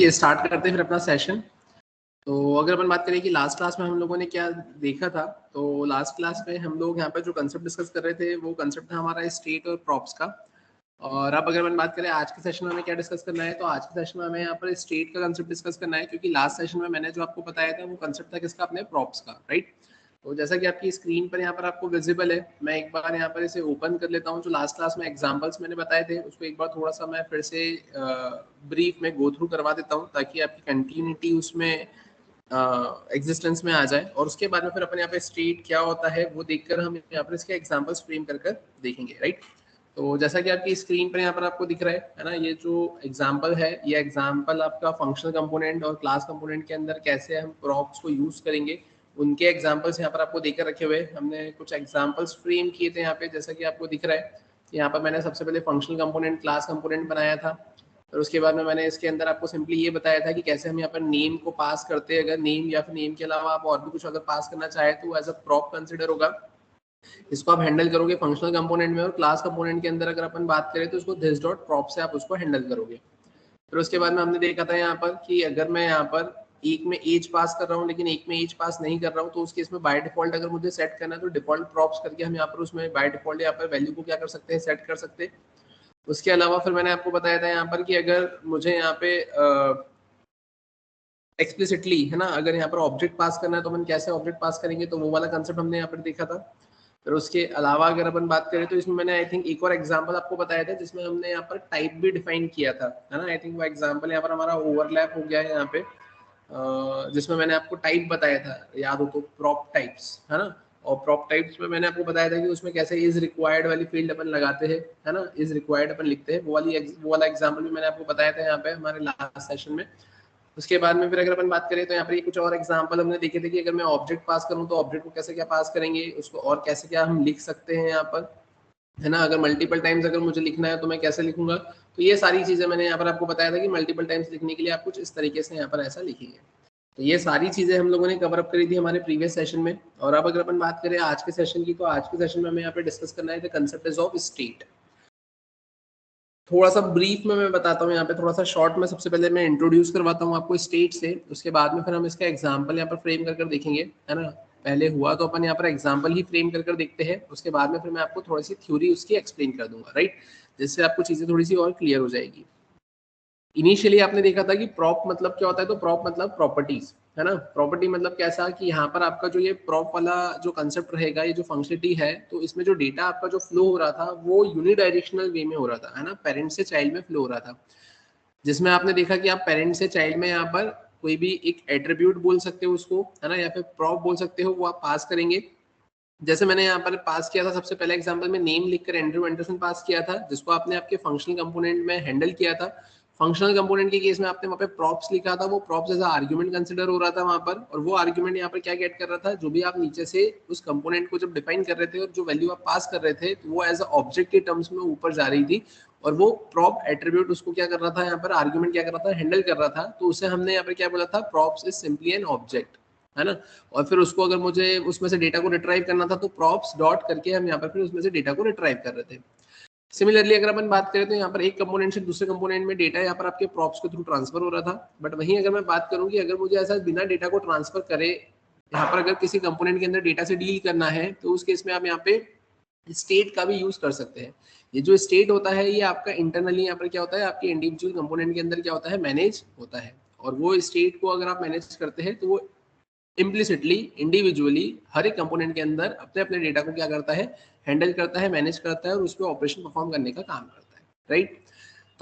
ये स्टार्ट करते हैं फिर अपना सेशन। तो अगर अपन बात करें कि लास्ट क्लास में हम लोगों ने क्या देखा था, तो लास्ट क्लास में हम लोग यहाँ पर जो कंसेप्ट डिस्कस कर रहे थे वो कंसेप्ट था हमारा स्टेट और प्रॉप्स का। और अब अगर अपन बात करें आज के सेशन में हमें क्या डिस्कस करना है, तो आज के सेशन में हमें यहाँ पर स्टेट का कंसेप्ट डिस्कस करना है, क्योंकि लास्ट सेशन में मैंने जो आपको बताया था वो कंसेप्ट था किसका, अपने प्रॉप्स का, राइट। तो जैसा कि आपकी स्क्रीन पर यहाँ पर आपको विजिबल है, मैं एक बार यहाँ पर इसे ओपन कर लेता हूँ। जो लास्ट क्लास में एग्जांपल्स मैंने बताए थे उसको एक बार थोड़ा सा मैं फिर से ब्रीफ में गो थ्रू करवा देता हूँ, ताकि आपकी कंटिन्यूटी उसमें एग्जिस्टेंस में आ जाए। और उसके बाद में फिर अपन यहाँ पे स्टेट क्या होता है वो देखकर हम यहाँ पर इसके एग्जांपल्स फ्रेम कर कर देखेंगे, राइट। तो जैसा कि आपकी स्क्रीन पर यहाँ पर आपको दिख रहा है ना, ये जो एग्जांपल है ये एग्जांपल आपका फंक्शनल कंपोनेंट और क्लास कंपोनेंट के अंदर कैसे हम प्रॉप्स को यूज करेंगे उनके एग्जांपल्स यहाँ पर आपको देकर रखे हुए। हमने कुछ एग्जांपल्स फ्रेम किए थे यहाँ पे, जैसा कि आपको दिख रहा है। यहाँ पर मैंने सबसे पहले फंक्शनल कंपोनेंट, क्लास कंपोनेंट बनाया था, और उसके बाद में मैंने इसके अंदर आपको सिंपली ये बताया था कि कैसे हम यहाँ पर नेम को पास करते हैं। अगर नेम या फिर नेम के अलावा आप और भी कुछ अगर पास करना चाहे तो एज अ प्रॉप कंसिडर होगा। इसको आप हैंडल करोगे फंक्शनल कंपोनेंट में, और क्लास कंपोनेंट के अंदर अगर अपन बात करें तो उसको दिस डॉट प्रॉप से आप उसको हैंडल करोगे। फिर उसके बाद में हमने देखा था यहाँ पर कि अगर मैं यहाँ पर एक में एज पास कर रहा हूँ लेकिन एक में एज पास नहीं कर रहा हूँ, तो उस केस में बाय डिफॉल्ट अगर मुझे सेट करना है तो डिफॉल्ट प्रॉप्स करके हम यहाँ पर उसमें बाय डिफॉल्ट यहाँ पर वैल्यू को क्या कर सकते हैं, सेट कर सकते हैं। उसके अलावा फिर मैंने आपको बताया था यहाँ पर कि अगर मुझे यहाँ पे एक्सप्लिसिटली है ना, अगर यहाँ पर ऑब्जेक्ट पास करना है तो अपन कैसे ऑब्जेक्ट पास करेंगे, तो वो वाला कंसेप्ट हमने यहाँ पर देखा था। फिर उसके अलावा अगर अपन बात करें तो इसमें मैंने आई थिंक एक और एग्जांपल आपको बताया था जिसमें हमने यहाँ पर टाइप भी डिफाइन किया था, है ना। आई थिंक वो एग्जांपल यहाँ पर हमारा ओवरलैप हो गया है यहाँ पे, जिसमें मैंने आपको टाइप बताया था, याद हो तो, प्रॉप टाइप्स, है ना। और प्रॉप टाइप्स में मैंने आपको बताया था कि उसमें कैसे इज रिक्वायर्ड वाली फील्ड अपन लगाते हैं, है ना, इज रिक्वायर्ड अपन लिखते हैं। वो वाला एग्जांपल भी मैंने आपको बताया था यहाँ पे हमारे लास्ट सेशन में। उसके बाद में फिर अगर अपन बात करें तो यहाँ पर ये कुछ और एग्जांपल हमने देखे थे कि अगर मैं ऑब्जेक्ट पास करूँ तो ऑब्जेक्ट को कैसे क्या पास करेंगे, उसको और कैसे क्या हम लिख सकते हैं यहाँ पर, है ना। अगर मल्टीपल टाइम्स अगर मुझे लिखना है तो मैं कैसे लिखूंगा। तो ये सारी चीजें मैंने यहाँ पर आपको बताया था कि मल्टीपल टाइम्स लिखने के लिए आप कुछ इस तरीके से यहाँ पर ऐसा लिखेंगे। तो ये सारी चीजें हम लोगों ने कवर अप करी थी हमारे प्रीवियस सेशन में। और अब अगर अपन बात करें आज के सेशन की, तो आज के सेशन में हमें यहाँ पे डिस्कस करना है द कंसेप्ट ऑफ स्टेट। थोड़ा सा ब्रीफ में मैं बताता हूँ यहाँ पे, थोड़ा सा शॉर्ट में सबसे पहले मैं इंट्रोड्यूस करवाता हूँ आपको स्टेट से। उसके बाद में फिर हम इसका एग्जाम्पल यहाँ पर फ्रेम कर देखेंगे, है ना। पहले हुआ तो अपन यहाँ पर एग्जाम्पल ही फ्रेम कर देखते हैं, उसके बाद में फिर मैं आपको थोड़ी सी थ्योरी उसकी एक्सप्लेन कर दूंगा, राइट, जिससे आपको चीजें थोड़ी सी और क्लियर हो जाएगी। इनिशियली आपने देखा था कि प्रॉप मतलब क्या होता है, तो प्रॉप मतलब प्रॉपर्टीज, है ना। प्रॉपर्टी मतलब कैसा कि यहाँ पर आपका जो ये प्रॉप वाला जो कंसेप्ट रहेगा, ये जो फंक्शनलिटी है, तो इसमें जो डेटा आपका जो फ्लो हो रहा था वो यूनिडायरेक्शनल वे में हो रहा था, है ना, पेरेंट से चाइल्ड में फ्लो हो रहा था। जिसमें आपने देखा कि आप पेरेंट से चाइल्ड में यहाँ पर कोई भी एक एट्रीब्यूट बोल सकते हो उसको, है ना, या फिर प्रॉप बोल सकते हो, वो आप पास करेंगे। जैसे मैंने यहाँ पर पास किया था सबसे पहले एग्जांपल में नेम लिखकर एंड्रयू एंडरसन पास किया था, जिसको आपने आपके फंक्शनल कंपोनेंट में हैंडल किया था। फंक्शनल कंपोनेंट के केस में आपने वहाँ पे प्रॉप्स लिखा था, वो प्रॉप्स एज आर्ग्यूमेंट कंसिडर हो रहा था वहाँ पर, और वो आर्ग्यूमेंट यहाँ पर क्या गेट कर रहा था, जो भी आप नीचे से उस कंपोनेंट को जब डिफाइन कर रहे थे और जो वैल्यू आप पास कर रहे थे, तो वो एज ऑब्जेक्ट के टर्म्स में ऊपर जा रही थी, और वो प्रॉप एट्रीब्यूट उसको क्या कर रहा था, यहाँ पर आर्ग्यूमेंट क्या कर रहा था, हैंडल कर रहा था। तो उसे हमने यहाँ पर क्या बोला था, props is simply an object, है ना। और फिर उसको अगर मुझे उसमें से डेटा को रिट्राइव करना था तो प्रॉप्स डॉट करके हम यहाँ पर फिर उसमें से डेटा को रिट्राइव कर रहे थे। सिमिलरली अगर अपन बात करें तो यहाँ पर एक कंपोनेंट से दूसरे कंपोनेंट में डेटा यहाँ पर आपके प्रॉप्स के थ्रू ट्रांसफर हो रहा था। बट वहीं अगर मैं बात करूँ कि अगर मुझे ऐसा बिना डेटा को ट्रांसफर करे यहाँ पर अगर किसी कंपोनेंट के अंदर डेटा से डील करना है, तो उस केस में आप यहाँ पे स्टेट का भी यूज कर सकते हैं। ये जो स्टेट होता है ये आपका इंटरनली यहाँ पर क्या होता है, आपके इंडिविजुअल कंपोनेंट के अंदर क्या होता है, मैनेज होता है। और वो स्टेट को अगर आप मैनेज करते हैं तो वो इम्प्लिसिटली इंडिविजुअली हर एक कंपोनेंट के अंदर अपने अपने डेटा को क्या करता है, हैंडल करता है, मैनेज करता है, और उस पर ऑपरेशन परफॉर्म करने का काम करता है, राइट।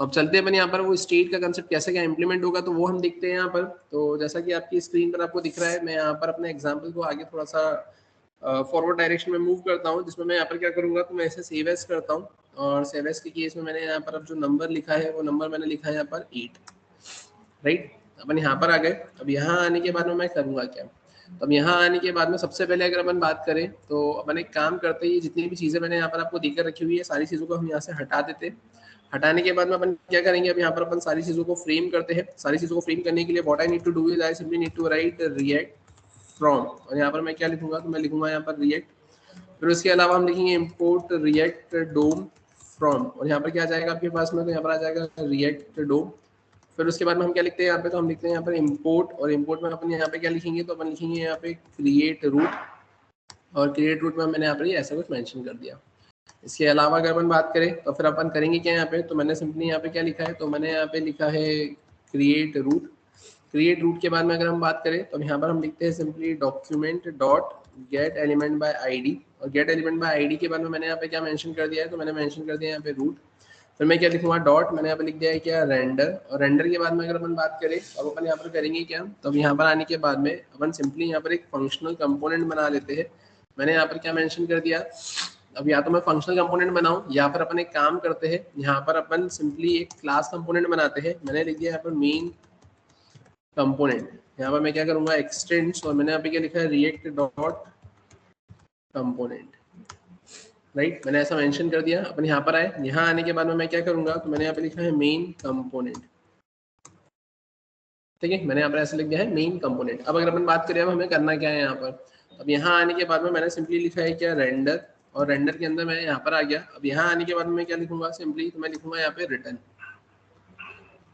तो अब चलते हैं अपन यहाँ पर वो स्टेट का कंसेप्ट कैसे क्या इंप्लीमेंट होगा, तो वो हम देखते हैं यहाँ पर। तो जैसा कि आपकी स्क्रीन पर आपको दिख रहा है, मैं यहाँ पर अपने एग्जाम्पल को आगे थोड़ा सा फॉरवर्ड डायरेक्शन में मूव करता हूँ, जिसमें मैं यहाँ पर क्या करूँगा, तो मैं इसे सेव एज करता हूँ। और सेव एज के केस में मैंने यहाँ पर अब जो नंबर लिखा है वो नंबर मैंने लिखा है यहाँ पर 8, राइट। अपन यहाँ पर आ गए। अब यहाँ आने के बाद में मैं करूँगा क्या, तो अब यहाँ आने के बाद में सबसे पहले अगर अपन बात करें तो अपन एक काम करते हैं, जितनी भी चीज़ें मैंने यहाँ पर आपको देकर रखी हुई है सारी चीज़ों को हम यहाँ से हटा देते हैं। हटाने के बाद में अपन क्या करेंगे, अब यहाँ पर अपन सारी चीज़ों को फ्रेम करते हैं। सारी चीज़ों को फ्रेम करने के लिए what I need to do is I simply need to write React from, और यहाँ पर मैं क्या लिखूंगा, तो मैं लिखूंगा यहाँ पर रिएक्ट। फिर उसके अलावा हम लिखेंगे इम्पोर्ट रिएक्ट डोम फ्रॉम, और यहाँ पर क्या आ जाएगा आपके पास में, तो यहाँ पर आ जाएगा रिएक्ट डोम। फिर उसके बाद में हम क्या लिखते हैं यहाँ पे, तो हम लिखते हैं यहाँ पर इम्पोर्ट, और इम्पोर्ट में अपन यहाँ पे क्या लिखेंगे, तो अपन लिखेंगे यहाँ पे क्रिएट रूट, और क्रिएट रूट में मैंने यहाँ पर ऐसा कुछ मेंशन कर दिया। इसके अलावा अगर अपन बात करें तो फिर अपन करेंगे क्या यहाँ पे, तो मैंने सिंपली यहाँ पे क्या लिखा है, तो मैंने यहाँ पे लिखा है क्रिएट रूट। क्रिएट रूट के बाद में अगर हम बात करें तो यहाँ पर हम लिखते हैं simply document dot gate element by ID, और गेट एलिमेंट बाय आईडी के बाद में मैंने यहाँ पे क्या मेंशन कर दिया है, तो मैंने मेंशन कर दिया यहाँ पे रूट। फिर मैं क्या लिखूंगा, डॉट, मैंने यहाँ पे लिख दिया है क्या, रेंडर, और रेंडर के बाद में अगर अपन बात करें अब अपन यहाँ पर करेंगे क्या, तो अब यहाँ पर आने के बाद में अपन सिंपली यहाँ पर एक फंक्शनल कंपोनेंट बना लेते हैं। मैंने यहाँ पर क्या मेंशन कर दिया, अब या तो मैं फंक्शनल कंपोनेंट बनाऊं या फिर अपन एक काम करते हैं, यहाँ पर अपन सिंपली एक क्लास कंपोनेंट बनाते हैं। मैंने लिख दिया यहाँ पर मेन कंपोनेंट, यहाँ पर मैं क्या करूंगा, एक्सटेंड्स, और मैंने यहाँ पे क्या लिखा है, रिएक्ट डॉट कंपोनेंट, राइट, मैंने ऐसा मेंशन कर दिया। अपन यहाँ पर आए, यहाँ आने के बाद में मैं क्या करूंगा, तो मैंने यहाँ पे लिखा है मेन कंपोनेंट, ठीक है, मैंने यहाँ पर ऐसा लिख दिया है मेन कंपोनेंट। अब अगर अपन बात करें अब हमें करना क्या है यहाँ पर, अब यहाँ आने के बाद में मैंने सिंपली लिखा है क्या, रेंडर, और रेंडर के अंदर मैं यहाँ पर आ गया। अब यहाँ आने के बाद में मैं क्या लिखूंगा, सिंपली तो मैं लिखूंगा यहाँ पे रिटर्न,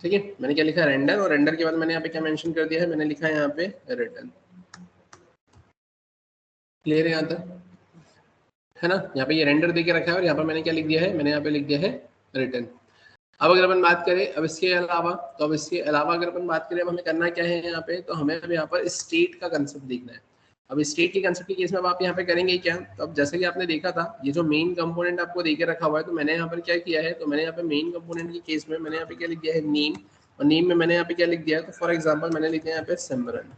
ठीक है, मैंने क्या लिखा, रेंडर, और रेंडर के बाद मैंने यहाँ पे क्या मेंशन कर दिया है, मैंने लिखा है यहाँ पे रिटर्न। क्लियर है यहाँ तक, है ना, यहाँ पे ये रेंडर देके रखा है और यहाँ पर मैंने क्या लिख दिया है, मैंने यहाँ पे लिख दिया है रिटर्न। अब अगर अपन बात करें अब इसके अलावा, तो अब इसके अलावा अगर अपन बात करें अब हमें करना क्या है यहाँ पे, तो हमें अब यहाँ पर स्टेट का कंसेप्ट देखना है। अब स्टेट के कंसेप्ट के केस में अब आप यहाँ पे करेंगे क्या, तो अब जैसे कि आपने देखा था ये जो मेन कंपोनेंट आपको देके रखा हुआ है, तो मैंने यहाँ पर क्या किया है, तो मैंने यहाँ पे मेन कंपोनेंट के केस में मैंने यहाँ पे क्या लिख दिया है, नेम, और नेम में मैंने यहाँ पे क्या लिख दिया है, तो फॉर एग्जाम्पल मैंने लिख दिया यहाँ पे सिमरन,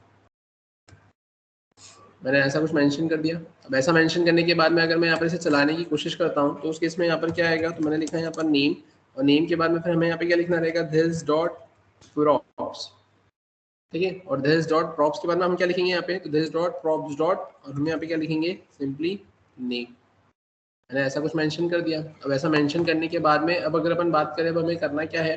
मैंने ऐसा कुछ मेंशन कर दिया। अब ऐसा मेंशन करने के बाद में अगर मैं यहाँ पर इसे चलाने की कोशिश करता हूँ तो उस केस में यहाँ पर क्या आएगा, तो मैंने लिखा है यहाँ पर नेम, और नेम के बाद में फिर हमें यहाँ पे क्या लिखना रहेगा, दिस डॉट प्रॉप्स, ठीक है, और दिस डॉट प्रॉप्स के बाद में हम क्या लिखेंगे यहाँ पे, तो दिस डॉट प्रॉप्स डॉट, और हम यहाँ पे क्या लिखेंगे, सिंपली नेम, मैंने ऐसा कुछ मेंशन कर दिया। अब ऐसा मेंशन करने के बाद में अब अगर अपन बात करें अब हमें करना क्या है,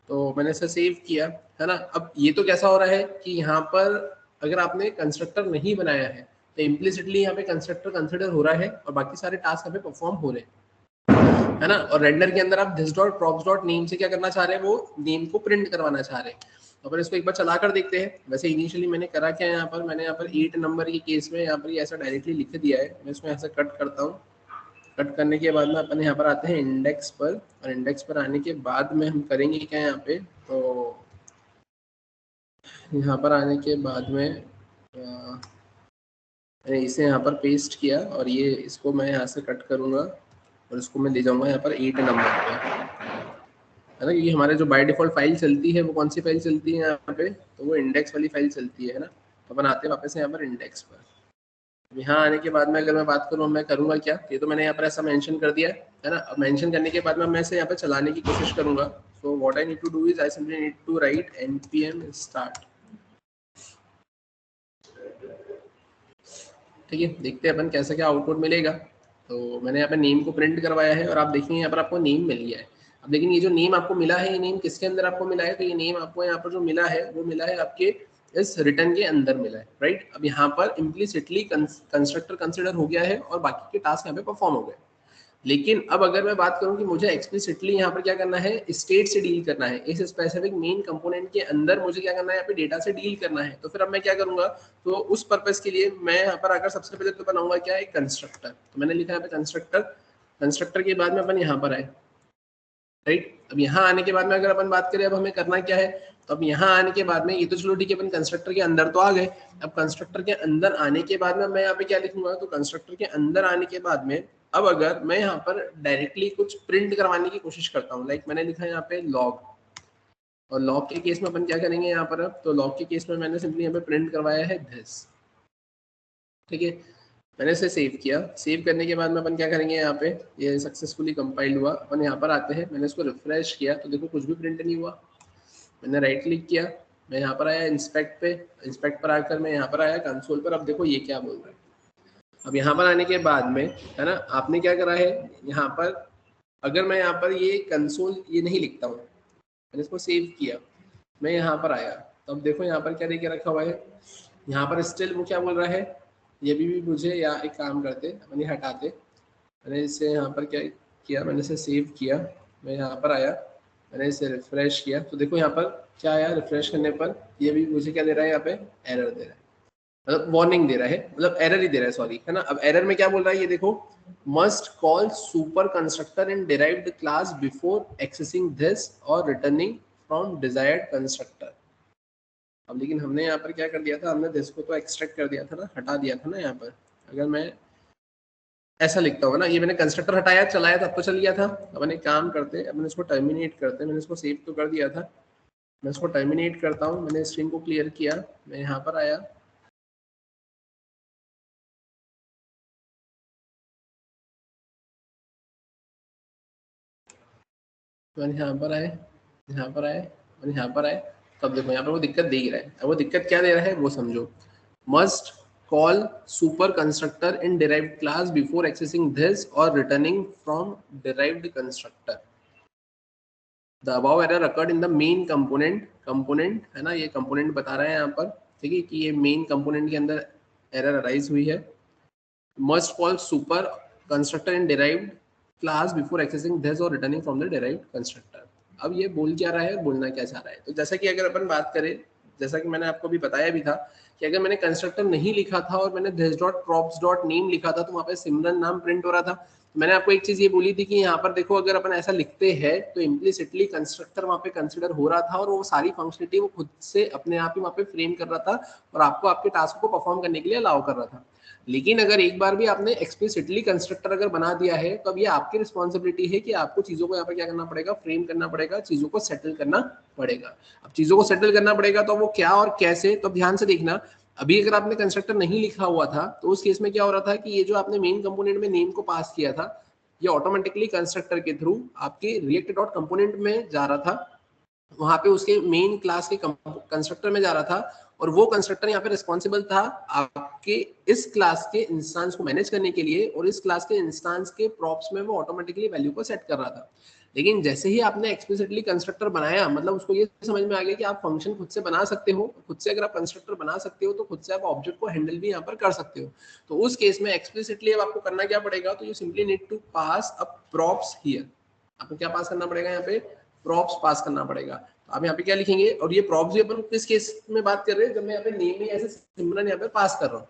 तो मैंने इसे सेव किया, है ना। अब ये तो कैसा हो रहा है कि यहाँ पर अगर आपने कंस्ट्रक्टर नहीं बनाया है तो इम्प्लिसिटली यहाँ पे कंस्ट्रक्टर कंसिडर हो रहा है और बाकी सारे टास्क यहाँ पे परफॉर्म हो रहे हैं, है ना। और रेंडर के अंदर आप this dot props dot name से क्या करना चाह रहे हैं, वो नेम को प्रिंट करवाना चाह रहे हैं। तो अपन इसको एक बार चला कर देखते हैं। वैसे इनिशियली मैंने करा क्या, यहाँ पर मैंने यहाँ पर 8 नंबर के केस में यहाँ पर ऐसा डायरेक्टली लिख दिया है। मैं इसमें ऐसा कट करता हूँ, कट करने के बाद में अपन यहाँ पर आते हैं इंडेक्स पर, और इंडेक्स पर आने के बाद में हम करेंगे क्या यहाँ पे, तो यहाँ पर आने के बाद में मैंने इसे यहाँ पर पेस्ट किया और ये इसको मैं यहाँ से कट करूँगा और इसको मैं ले जाऊँगा यहाँ पर 8 नंबर पे, है ना, क्योंकि हमारे जो बाय डिफॉल्ट फाइल चलती है वो कौन सी फाइल चलती है यहाँ पे, तो वो इंडेक्स वाली फाइल चलती है ना। तो अपन आते हैं वापस यहाँ पर इंडेक्स पर। यहाँ आने के बाद में अगर मैं बात करूँ मैं करूँगा क्या, ये तो मैंने यहाँ पर ऐसा मेंशन कर दिया है ना। अब मेंशन करने के बाद में मैं इसे यहाँ पर चलाने की कोशिश करूँगा। So what I need to do is I simply need to write npm start, ठीक है। देखते हैं अपन कैसा क्या आउटपुट मिलेगा। तो मैंने यहाँ पे नेम को प्रिंट करवाया है और आप देखेंगे यहाँ पर आपको नेम मिल गया है। अब लेकिन ये जो नेम आपको मिला है, ये नेम किसके अंदर आपको मिला है, तो ये नेम आपको यहाँ पर जो मिला है वो मिला है आपके इस रिटर्न के अंदर मिला है, राइट। अब यहाँ पर इम्प्लिसिटली कंस्ट्रक्टर कंसिडर हो गया है और बाकी के टास्क यहाँ पे परफॉर्म हो गए। लेकिन अब अगर मैं बात करूं कि मुझे एक्सप्लिसिटली यहाँ पर क्या करना है, स्टेट से डील करना है, इस स्पेसिफिक मेन कंपोनेंट के अंदर मुझे क्या करना है, यहाँ पे डेटा से डील करना है, तो फिर अब मैं क्या करूंगा, तो उस पर्पस के लिए मैं यहाँ पर आकर सबसे पहले तो बनाऊंगा क्या, एक कंस्ट्रक्टर। तो मैंने लिखा है कंस्ट्रक्टर, कंस्ट्रक्टर के बाद में अपन यहाँ पर आए, राइट। अब यहाँ आने के बाद में अगर अपन बात करें अब हमें करना क्या है, तो अब यहाँ आने के बाद में ये तो चलो ठीक है, अपन कंस्ट्रक्टर के अंदर तो आ गए। अब कंस्ट्रक्टर के अंदर आने के बाद में मैं यहाँ पे क्या लिखूंगा, तो कंस्ट्रक्टर के अंदर आने के बाद में अब अगर मैं यहाँ पर डायरेक्टली कुछ प्रिंट करवाने की कोशिश करता हूँ, लाइक मैंने लिखा है यहाँ पे लॉग, और लॉग के केस में अपन क्या करेंगे यहाँ पर, अब तो लॉग के केस में मैंने सिंपली यहाँ पे प्रिंट करवाया है दिस, ठीक है। मैंने इसे सेव किया। सेव करने के बाद में अपन क्या करेंगे, यहाँ पे ये सक्सेसफुली कंपाइल्ड हुआ, अपन यहाँ पर आते हैं, मैंने इसको रिफ्रेश किया तो देखो कुछ भी प्रिंट नहीं हुआ। मैंने राइट क्लिक किया, मैं यहाँ पर आया इंस्पेक्ट पे, इंस्पेक्ट पर आकर मैं यहाँ पर आया कंसोल पर। अब देखो ये क्या बोल रहा है। अब यहाँ पर आने के बाद में, है ना, आपने क्या करा है यहाँ पर, अगर मैं यहाँ पर ये कंसोल ये नहीं लिखता हूँ, मैंने इसको सेव किया, मैं यहाँ पर आया, तो अब देखो यहाँ पर क्या देके रखा हुआ है, यहाँ पर स्टिल वो क्या बोल रहा है, ये भी मुझे या एक काम करते अपने हटाते, मैंने इसे यहाँ पर क्या किया, मैंने इसे सेव किया, मैं यहाँ पर आया, मैंने इसे रिफ्रेश किया, तो देखो यहाँ पर क्या आया रिफ्रेश करने पर? ये भी मुझे क्या दे रहा है यहाँ पे? एरर दे रहा है, मतलब वार्निंग दे रहा है, मतलब एरर ही दे रहा है, सॉरी, है ना। अब एरर में क्या बोल रहा है ये देखो, must call super constructor in derived class before accessing this or returning from desired constructor. अब लेकिन हमने यहाँ पर क्या कर दिया था, हमने दिस को तो एक्सट्रैक्ट कर दिया था ना, हटा दिया था ना यहाँ पर। अगर मैं ऐसा लिखता हूँ ना, ये मैंने कंस्ट्रक्टर हटाया चलाया तब तो चल गया था। अपन एक काम करते, अपन इसको टर्मिनेट करते, मैंने इसको सेव तो कर दिया था, मैं इसको टर्मिनेट करता हूँ। मैंने स्ट्रिंग को क्लियर किया, मैं यहाँ पर आया, मैंने यहाँ पर आए, यहाँ पर आए, मैंने यहाँ पर आए, तब देखो यहाँ पर वो दिक्कत दे ही रहा है। अब वो दिक्कत क्या दे रहा है वो समझो। Must call super constructor in derived class before accessing this or returning from derived constructor. The above error occurred in the main component, component है ना, ये कंपोनेंट बता रहा है यहाँ पर, ठीक है, कि ये मेन कंपोनेंट के अंदर एरर अराइज हुई है। Must call super constructor in derived class before accessing this or returning from the derived constructor. अब ये बोल क्या रहा है, बोलना क्या चाह रहा है? तो जैसा कि अगर अपन बात करें, जैसा कि मैंने आपको भी बताया भी था कि अगर मैंने कंस्ट्रक्टर नहीं लिखा था और मैंने this dot props dot name लिखा था तो वहाँ पे सिमरन नाम प्रिंट हो रहा था। तो मैंने आपको एक चीज ये बोली थी कि यहाँ पर देखो, अगर अपन ऐसा लिखते हैं तो इम्प्लिसिटली कंस्ट्रक्टर वहाँ पे कंसिडर हो रहा था और वो सारी फंक्शनलिटी वो खुद से अपने आप ही वहाँ पे फ्रेम कर रहा था और आपको आपके टास्क को परफॉर्म करने के लिए अलाउ कर रहा था। लेकिन अगर एक बार भी आपने एक्सप्लिसिटली कंस्ट्रक्टर अगर बना दिया है तो अब ये आपकी रिस्पॉन्सिबिलिटी है कि आपको चीजों को यहाँ पर क्या करना पड़ेगा, फ्रेम करना पड़ेगा, चीजों को सेटल करना पड़ेगा। अब चीजों को सेटल करना पड़ेगा तो वो क्या और कैसे, तो ध्यान से देखना। अभी अगर आपने कंस्ट्रक्टर नहीं लिखा हुआ था तो उस केस में क्या हो रहा था कि ये जो आपने मेन कंपोनेंट में नेम को पास किया था ये ऑटोमेटिकली कंस्ट्रक्टर के थ्रू आपके रिएक्ट डॉट कंपोनेंट में जा रहा था, वहां पे उसके मेन क्लास के कंस्ट्रक्टर में जा रहा था और वो कंस्ट्रक्टर यहाँ पे रिस्पॉन्सिबल था आपके इस क्लास के इंस्टेंस को मैनेज करने के लिए और इस क्लास के इंस्टेंस के प्रॉप्स में वो ऑटोमेटिकली वैल्यू को सेट कर रहा था। लेकिन जैसे ही आपने एक्सप्लिसिटली कंस्ट्रक्टर बनाया, मतलब उसको ये समझ में आ गया कि आप फंक्शन खुद से बना सकते हो, खुद से अगर आप कंस्ट्रक्टर बना सकते हो तो खुद से आप ऑब्जेक्ट को हैंडल भी यहाँ पर कर सकते हो। तो उस केस में एक्सप्लिसिटली अब आपको करना क्या पड़ेगा, तो you simply need to pass a props here. आपको क्या पास करना पड़ेगा, यहाँ पे प्रॉप्स पास करना पड़ेगा। तो आप यहाँ पे क्या लिखेंगे, और ये प्रॉप्स भी अपन किस केस में बात कर रहे हैं, जब मैं यहाँ पे नेम ही ऐसे सिमरन यहाँ पे पास कर रहा हूँ,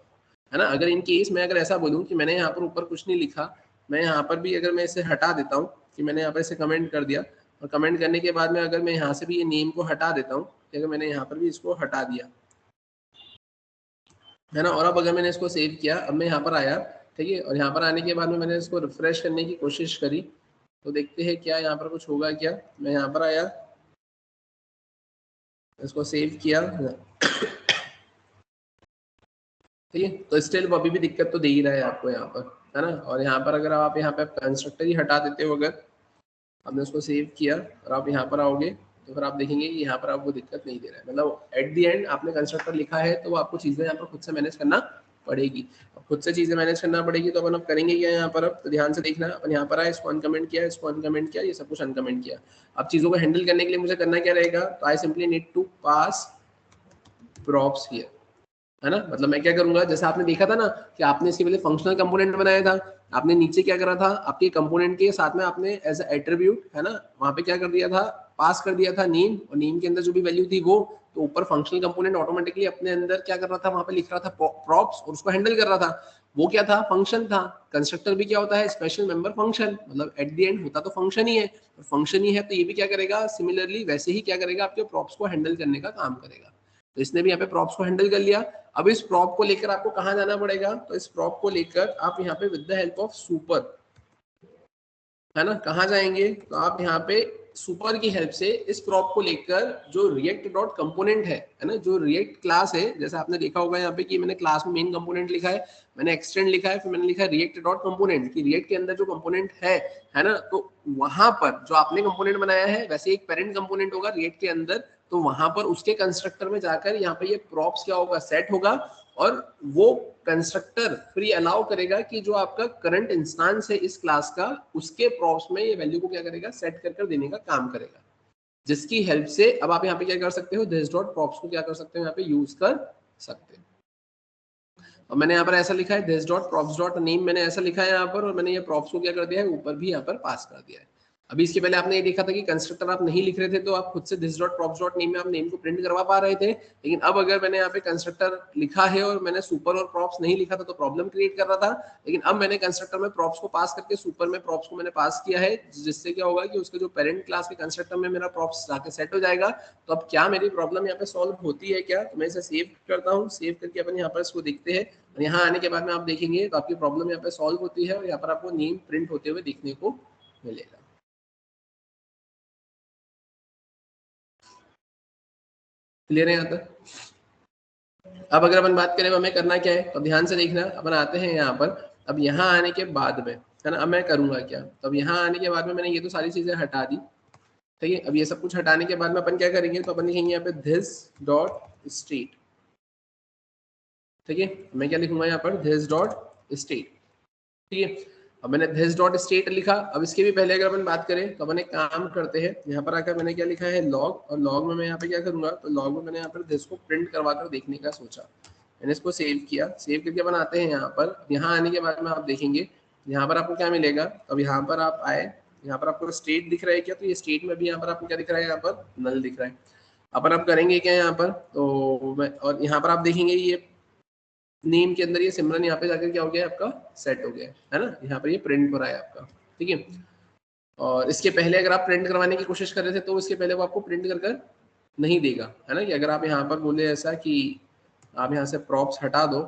है ना। अगर इन केस मैं अगर ऐसा बोलूँ कि मैंने यहाँ पर ऊपर कुछ नहीं लिखा, मैं यहाँ पर भी अगर मैं इसे हटा देता हूँ कि मैंने यहाँ पर इसे कमेंट कर दिया और कमेंट करने के बाद में अगर मैं यहाँ से भी ये नेम को हटा देता हूँ, अगर मैंने यहाँ पर भी इसको हटा दिया, है ना, और अब अगर मैंने इसको सेव किया, अब मैं यहाँ पर आया, ठीक है, और यहाँ पर आने के बाद में मैंने इसको रिफ्रेश करने की कोशिश करी तो देखते हैं क्या यहाँ पर कुछ होगा क्या। मैं यहाँ पर आया, इसको सेव किया, ठीक है, तो स्टिल अभी भी दिक्कत तो दे ही रहा है आपको यहाँ पर, है ना। और यहाँ पर अगर आप यहाँ पे कंस्ट्रक्टर ही हटा देते हो, अगर आपने उसको सेव किया और आप यहाँ पर आओगे तो फिर आप देखेंगे कि यहाँ पर आपको दिक्कत नहीं दे रहा है, मतलब एट द एंड आपने कंस्ट्रक्टर लिखा है तो वो आपको चीजें यहाँ पर खुद से मैनेज करना पड़ेगी। अब खुद से चीजें मैनेज करना पड़ेगी तो अपन अब करेंगे क्या यहाँ पर, अब तो ध्यान से देखना, अपन यहाँ पर आए, इसको अनकमेंट किया, इसको अनकमेंट किया, ये सब कुछ अनकमेंट किया। अब चीजों को हैंडल करने के लिए मुझे करना क्या रहेगा, तो I simply need to pass props here, है ना। मतलब मैं क्या करूंगा, जैसे आपने देखा था ना कि आपने इसके पहले फंक्शनल कंपोनेंट बनाया था, आपने नीचे क्या करा था, आपके कंपोनेंट के साथ में आपने एज एट्रीब्यूट, है ना, वहां पे क्या कर दिया था, पास कर दिया था नेम, और नेम के अंदर जो भी वैल्यू थी वो, तो ऊपर फंक्शनल कंपोनेंट ऑटोमेटिकली अपने अंदर क्या कर रहा था, वहां पे लिख रहा था प्रॉप्स और उसको हैंडल कर रहा था। वो क्या था, फंक्शन था। कंस्ट्रक्टर भी क्या होता है, स्पेशल मेंबर फंक्शन, मतलब एट द एंड होता तो फंक्शन ही है, फंक्शन ही है, तो ये भी क्या करेगा, सिमिलरली वैसे ही क्या करेगा, आपके प्रॉप्स को हैंडल करने का काम करेगा। तो इसने भी यहाँ पे प्रॉप्स को हैंडल कर लिया। अब इस प्रॉप को लेकर आपको कहाँ जाना पड़ेगा, तो इस प्रॉप को लेकर आप यहाँ पे with the help of super, है ना, कहाँ जाएंगे, तो आप यहाँ पे सुपर की हेल्प से इस प्रॉप को लेकर जो रिएक्ट डॉट कंपोनेंट है ना, जो रिएक्ट क्लास है, जैसे आपने देखा होगा यहाँ पे कि मैंने क्लास में मेन कंपोनेंट लिखा है, मैंने एक्सटेंड लिखा है, फिर मैंने लिखा है रिएक्ट डॉट कंपोनेंट, कि रिएक्ट के अंदर जो कंपोनेंट है ना, तो वहां पर जो आपने कंपोनेंट बनाया है वैसे एक पेरेंट कंपोनेंट होगा रिएक्ट के अंदर, तो वहां पर उसके कंस्ट्रक्टर में जाकर यहाँ पे ये प्रॉप्स क्या होगा, सेट होगा, और वो कंस्ट्रक्टर फ्री अलाउ करेगा कि जो आपका करंट इंस्टेंस है इस क्लास का, उसके प्रॉप्स में ये वैल्यू को क्या करेगा, सेट कर देने का काम करेगा, जिसकी हेल्प से अब आप यहाँ पे क्या कर सकते हो, दिस डॉट प्रॉप्स को क्या कर सकते हो, यहाँ पे यूज कर सकते हो। और मैंने यहाँ पर ऐसा लिखा है this dot props dot name, मैंने ऐसा लिखा है यहाँ पर, और मैंने ये प्रॉप्स को क्या कर दिया है, ऊपर भी यहाँ पर पास कर दिया है। अभी इसके पहले आपने ये देखा था कि कंस्ट्रक्टर आप नहीं लिख रहे थे तो आप खुद से this dot props dot name में आप नेम को प्रिंट करवा पा रहे थे, लेकिन अब अगर मैंने यहाँ पे कंस्ट्रक्टर लिखा है और मैंने सुपर और प्रॉप्स नहीं लिखा था तो प्रॉब्लम क्रिएट कर रहा था, लेकिन अब मैंने कंस्ट्रक्टर में प्रॉप्स को पास करके सुपर में प्रॉप्स को मैंने पास किया है, जिससे क्या होगा कि उसके जो पेरेंट क्लास के कंस्ट्रक्टर में मेरा प्रॉप्स जाके सेट हो जाएगा। तो अब क्या मेरी प्रॉब्लम यहाँ पे सॉल्व होती है क्या, तो मैं इसे सेव करता हूँ, सेव करके अपन यहाँ पर इसको देखते हैं और यहाँ आने के बाद में आप देखेंगे तो आपकी प्रॉब्लम यहाँ पे सॉल्व होती है और यहाँ पर आपको नेम प्रिंट होते हुए देखने को मिलेगा। क्लियर है यहाँ तक? अब अगर अपन बात करें हमें करना क्या है, तो ध्यान से देखना, अपन आते हैं यहाँ पर। अब यहाँ आने के बाद में है ना, अब मैं करूंगा क्या, तो अब यहाँ आने के बाद में मैंने ये तो सारी चीजें हटा दी, ठीक है। अब ये सब कुछ हटाने के बाद में अपन क्या करेंगे, तो अपन लिखेंगे यहाँ पे दिस डॉट स्टेट, ठीक है। मैं क्या लिखूंगा यहाँ पर, दिस डॉट स्टेट, ठीक है। अब मैंने दिस डॉट स्टेट लिखा। अब इसके भी पहले अगर अपन बात करें तो अपन एक काम करते हैं, यहाँ पर आकर मैंने क्या लिखा है लॉग, और लॉग में मैं यहाँ पे क्या करूंगा, तो लॉग में मैंने यहाँ पर दिस को प्रिंट करवा कर देखने का सोचा, मैंने इसको सेव किया। सेव करके अपन आते हैं यहाँ पर, यहाँ आने के बाद में आप देखेंगे यहाँ पर आपको क्या मिलेगा। अब यहाँ पर आप आए, यहाँ पर आपको स्टेट दिख रहा है क्या, तो ये स्टेट में भी यहाँ पर आपको क्या दिख रहा है, यहाँ पर नल दिख रहा है। अपन अब करेंगे क्या यहाँ पर, तो मैं, और यहाँ पर आप देखेंगे ये नेम के अंदर ये सिमरन यहाँ पे जाकर क्या हो गया आपका, सेट हो गया है ना, यहाँ पर ये प्रिंट हो रहा है आपका, ठीक है। और इसके पहले अगर आप प्रिंट करवाने की कोशिश कर रहे थे तो इसके पहले वो आपको प्रिंट कर कर नहीं देगा, है ना। कि अगर आप यहाँ पर बोले ऐसा कि आप यहाँ से प्रॉप्स हटा दो,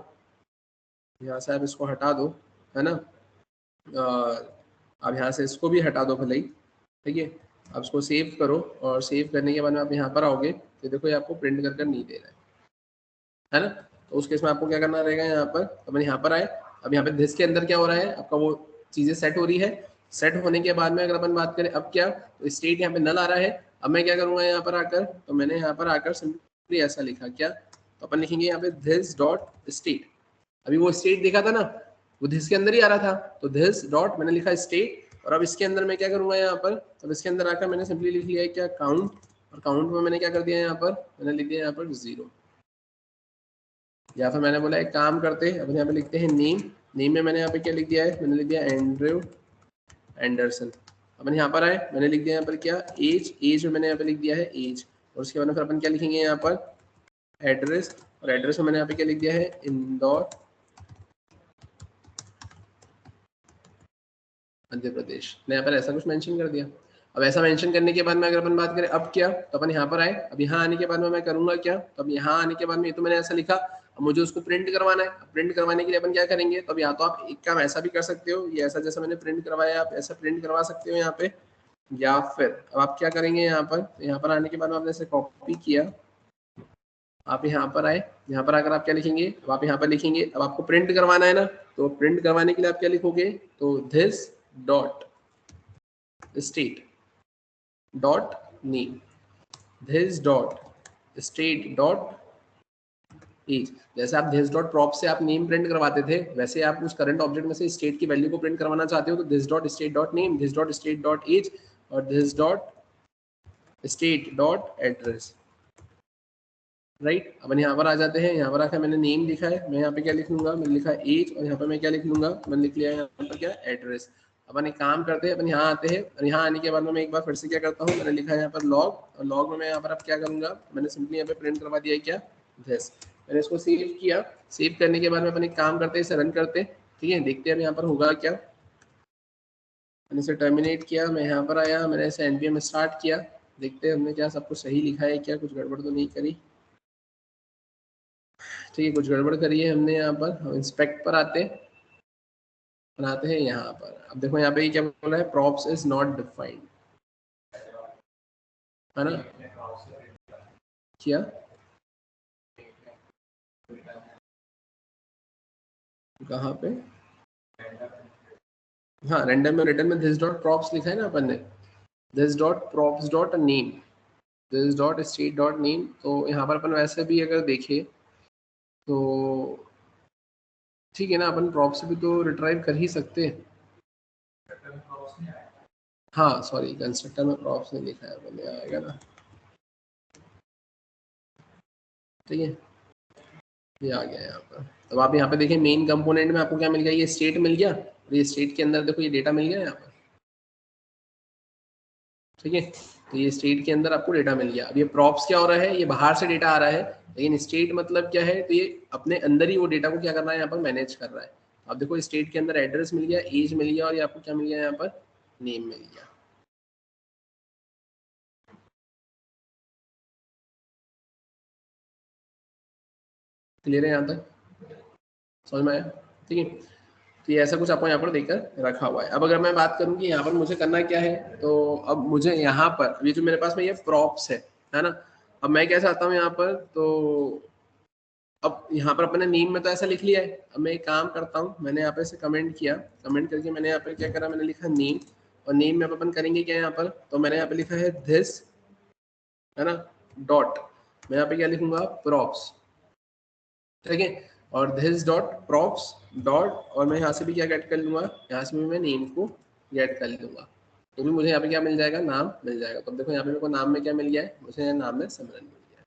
यहाँ से आप इसको हटा दो, है ना, आप यहाँ से इसको भी हटा दो भले ही, ठीक है। आप इसको सेव करो और सेव करने के बाद में आप यहाँ पर आओगे तो देखो ये आपको प्रिंट कर कर नहीं दे रहा है ना। तो उस केस में आपको क्या करना रहेगा, यहाँ पर तो मैंने यहाँ पर आए, अब यहाँ पे दिस के अंदर क्या हो रहा है आपका, वो चीजें सेट हो रही है। सेट होने के बाद में अगर अपन बात करें अब क्या, तो स्टेट यहाँ पे नल आ रहा है। अब मैं क्या करूंगा यहाँ पर आकर, तो मैंने यहाँ पर आकर सिंपली ऐसा लिखा क्या, तो अपन लिखेंगे यहाँ पे दिस डॉट स्टेट। अभी वो स्टेट देखा था ना, वो दिस के अंदर ही आ रहा था, तो दिस डॉट मैंने लिखा स्टेट, और अब इसके अंदर मैं क्या करूंगा यहाँ पर, अब इसके अंदर आकर मैंने सिंपली लिख लिया है क्या, काउंट, और काउंट में मैंने क्या कर दिया यहाँ पर, मैंने लिख दिया यहाँ पर 0। या फिर मैंने बोला एक काम करते हैं, अब यहाँ पे लिखते हैं नेम, नेम में मैंने यहाँ पे क्या लिख दिया है, मैंने लिख दिया एंड्रयू एंडरसन। अपन यहाँ पर आए, मैंने लिख दिया यहाँ पर क्या, एज, एज में मैंने यहाँ पे लिख दिया है एज, और उसके बाद फिर अपन क्या लिखेंगे यहाँ पर एड्रेस, और एड्रेस में मैंने यहाँ पे क्या लिख दिया है इंदौर मध्य प्रदेश, मैं यहाँ पर ऐसा कुछ मेंशन कर दिया। अब ऐसा मेंशन करने के बाद में अगर अपन बात करें अब क्या, तो अपन यहाँ पर आए, अब यहाँ आने के बाद में मैं करूंगा क्या, तो अब यहाँ आने के बाद में ये तो मैंने ऐसा लिखा, अब मुझे उसको प्रिंट करवाना है। प्रिंट करवाने के लिए अपन क्या करेंगे, तो अब या तो आप एक काम ऐसा भी कर सकते हो, ये ऐसा जैसा मैंने प्रिंट करवाया आप ऐसा प्रिंट करवा सकते हो यहाँ पे, या फिर अब आप क्या करेंगे यहाँ पर, यहाँ पर आने के बाद में आपने ऐसे कॉपी किया, आप यहाँ पर आए, यहाँ पर आकर आप क्या लिखेंगे, अब आप यहाँ पर लिखेंगे, अब आपको प्रिंट करवाना है ना, तो प्रिंट करवाने के लिए आप क्या लिखोगे, तो this dot state dot name, this dot state dot age. जैसे आप दिस डॉट प्रॉप से आप नेम प्रिंट करवाते थे, वैसे आप उस करंट ऑब्जेक्ट में से स्टेट की वैल्यू को प्रिंट करवाना चाहते हो, तो this dot state dot name, this dot state dot age, और this dot state dot address, right. अपन यहाँ पर आ जाते हैं, यहाँ पर आकर मैंने नेम लिखा है, मैं यहाँ पे क्या लिख लूंगा, मैंने लिखा एज, और यहाँ पर मैं क्या लिख लूंगा, मैंने लिख लिया यहाँ पर क्या एड्रेस। अपन एक काम करते हैं, अपन यहाँ आते हैं, और यहाँ आने के बाद में मैं एक बार फिर से क्या करता हूँ, मैंने लिखा है यहाँ पर लॉग, और लॉग में मैं यहाँ पर अब क्या करूंगा, मैंने सिंपली यहाँ पे प्रिंट करवा दिया है क्या, दिस। मैंने इसको सेव किया, सेव करने के बाद में अपन एक काम करते हैं, इसे रन करते हैं, ठीक है। देखते हैं अब यहाँ पर होगा क्या। मैंने इसे टर्मिनेट किया, मैं यहाँ पर आया, मैंने इसे npm स्टार्ट किया, देखते हैं हमने क्या सब कुछ सही लिखा है क्या, कुछ गड़बड़ तो नहीं करी, ठीक है। कुछ गड़बड़ करी है हमने यहाँ पर। हम इंस्पेक्ट पर आते हैं, बनाते हैं यहाँ पर। अब देखो यहाँ पे ये क्या बोल रहा है, प्रॉप्स इज नॉट डिफाइंड, है ना, क्या कहाँ पे, हाँ रेंडम में, रिटर्न में दिस डॉट प्रॉप्स लिखा है ना अपन ने, this dot props dot name, this dot state dot name. तो यहाँ पर अपन वैसे भी अगर देखें तो ठीक है ना, अपन प्रॉप से भी तो रिट्राइव कर ही सकते हैं। हाँ सॉरी, कंस्ट्रक्टर में प्रॉप्स नहीं लिखा है, मैंने आएगा ना, ठीक है, ये आ गया यहाँ पर। अब आप यहाँ पे देखें मेन कंपोनेंट में आपको क्या मिल गया, ये स्टेट मिल गया, और ये स्टेट के अंदर देखो ये डेटा मिल गया यहाँ पर, ठीक है। तो ये स्टेट के अंदर आपको डेटा मिल गया। अब ये प्रॉप्स क्या हो रहा है, ये बाहर से डेटा आ रहा है, लेकिन स्टेट मतलब क्या है, तो ये अपने अंदर ही वो डेटा को क्या कर रहा है, यहाँ पर मैनेज कर रहा है। अब देखो स्टेट के अंदर एड्रेस मिल गया, एज मिल गया, और ये आपको क्या मिल गया, यहाँ पर नेम मिल गया। क्लियर है यहाँ तक, समझ में आया? ठीक है। तो ये ऐसा कुछ आपको यहाँ पर देकर रखा हुआ है। अब अगर मैं बात करूँ कि यहाँ पर मुझे करना क्या है, तो अब मुझे यहाँ पर ये जो मेरे पास में ये प्रॉप्स है ना। अब मैं क्या चाहता हूँ यहाँ पर, तो अब यहाँ पर अपने नेम में तो ऐसा लिख लिया है। अब मैं एक काम करता हूँ, मैंने यहाँ पे से कमेंट किया, कमेंट करके मैंने यहाँ पर क्या करा, मैंने लिखा नेम, और नेम में अपन करेंगे क्या यहाँ पर, तो मैंने यहाँ पे लिखा है दिस, है ना, डॉट, मैं यहाँ पे क्या लिखूंगा, प्रॉप्स, ठीक है, और दिस डॉट प्रॉप्स डॉट, और मैं यहाँ से भी क्या गेट कर लूंगा, यहाँ से भी मैं नेम को गेट कर लूंगा, तो भी मुझे यहाँ पे क्या मिल जाएगा, नाम मिल जाएगा। तो देखो यहाँ पे मेरे को नाम में क्या मिल गया है, मुझे नाम में सिमरन मिल गया है।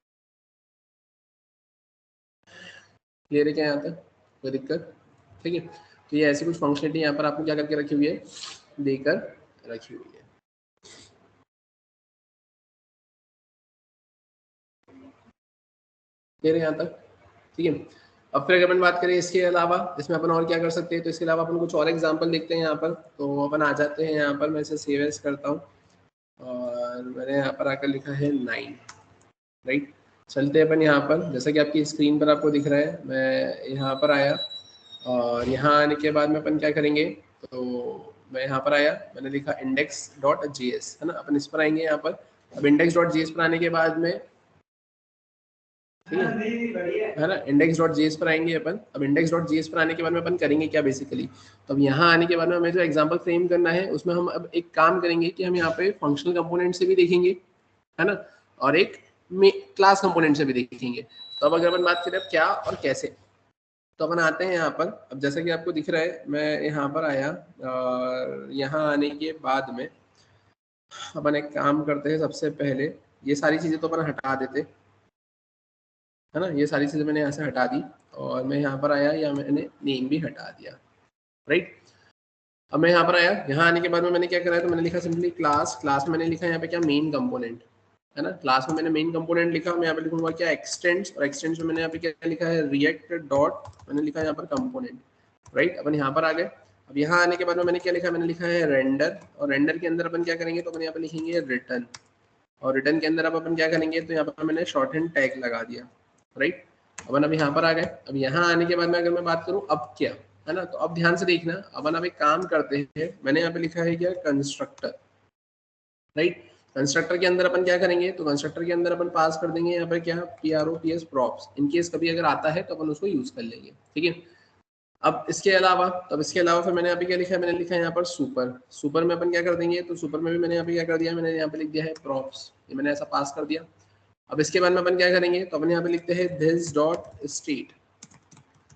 क्लियर है क्या यहाँ तक, कोई दिक्कत? ठीक है। तो ये ऐसी कुछ फंक्शनलिटी यहाँ पर आपको क्या करके रखी हुई है, देकर रखी हुई है। क्लियर है यहाँ तक? ठीक है। अब फिर अगर अपन बात करें इसके अलावा, इसमें अपन और क्या कर सकते हैं, तो इसके अलावा अपन कुछ और एग्जांपल देखते हैं यहाँ पर। तो अपन आ जाते हैं यहाँ पर, मैं इसे सेव एज करता हूँ, और मैंने यहाँ पर आकर लिखा है 9, राइट। चलते हैं अपन यहाँ पर, जैसा कि आपकी स्क्रीन पर आपको दिख रहा है, मैं यहाँ पर आया, और यहाँ आने के बाद में अपन क्या करेंगे, तो मैं यहाँ पर आया, मैंने लिखा index.js, है ना, अपन इस पर आएंगे यहाँ पर। अब index.js पर आने के बाद में, ठीक है ना, index.js पर आएंगे अपन। अब index.js पर आने के बाद में अपन करेंगे क्या बेसिकली, तो अब यहाँ आने के बाद में हमें जो एग्जांपल फ्रेम करना है, उसमें हम अब एक काम करेंगे कि हम यहाँ पे फंक्शनल कंपोनेंट से भी देखेंगे, है ना, और एक क्लास कंपोनेंट से भी देखेंगे। तो अब अगर अपन बात करें अब क्या और कैसे, तो अपन आते हैं यहाँ पर। अब जैसा कि आपको दिख रहा है, मैं यहाँ पर आया, और यहाँ आने के बाद में अपन एक काम करते हैं, सबसे पहले ये सारी चीज़ें तो अपन हटा देते, है ना, ये सारी चीज़ें मैंने यहाँ से हटा दी, और मैं यहाँ पर आया, या मैंने नेम भी हटा दिया, राइट। अब मैं यहाँ पर आया, यहाँ आने के बाद में मैंने क्या करा है, तो मैंने लिखा सिंपली क्लास, क्लास में मैंने लिखा यहाँ पे क्या, मेन कंपोनेंट, है ना, क्लास में मैंने मेन कंपोनेंट लिखा। मैं यहाँ पे लिखूंगा क्या, एक्सटेंड्स, और एक्सटेंड्स में मैंने यहाँ पे क्या लिखा है, रिएक्ट डॉट, मैंने लिखा यहाँ पर कंपोनेंट, राइट। अपन यहाँ पर आ गए। अब यहाँ आने के बाद में मैंने क्या लिखा, मैंने लिखा है रेंडर, और रेंडर के अंदर अपन क्या करेंगे, तो अपन यहाँ पे लिखेंगे रिटर्न, और रिटर्न के अंदर अब अपन क्या करेंगे, तो यहाँ पर मैंने शॉर्ट हैंड टैग लगा दिया, राइट। अपन अब यहाँ पर आ गए। अब यहाँ आने के बाद में अगर मैं बात करूँ अब क्या, है ना, तो अब ध्यान से देखना, अपन अब एक काम करते हैं, मैंने यहाँ पे लिखा है क्या, कंस्ट्रक्टर, राइट। कंस्ट्रक्टर के अंदर अपन क्या करेंगे, तो कंस्ट्रक्टर के अंदर अपन पास कर देंगे यहाँ पर क्या, PROPS प्रॉप्स, इनकेस कभी अगर आता है तो अपन उसको यूज कर लेंगे, ठीक है। अब इसके अलावा, फिर मैंने यहाँ पे क्या लिखा है, मैंने लिखा है यहाँ पर सुपर, सुपर में अपन क्या कर देंगे, तो सुपर में भी मैंने यहाँ पे क्या कर दिया, मैंने यहाँ पे लिख दिया है प्रॉप्स, ये मैंने ऐसा पास कर दिया। अब इसके बाद में अपन क्या करेंगे, तो अपन यहाँ पे लिखते हैं दिस डॉट स्टेट।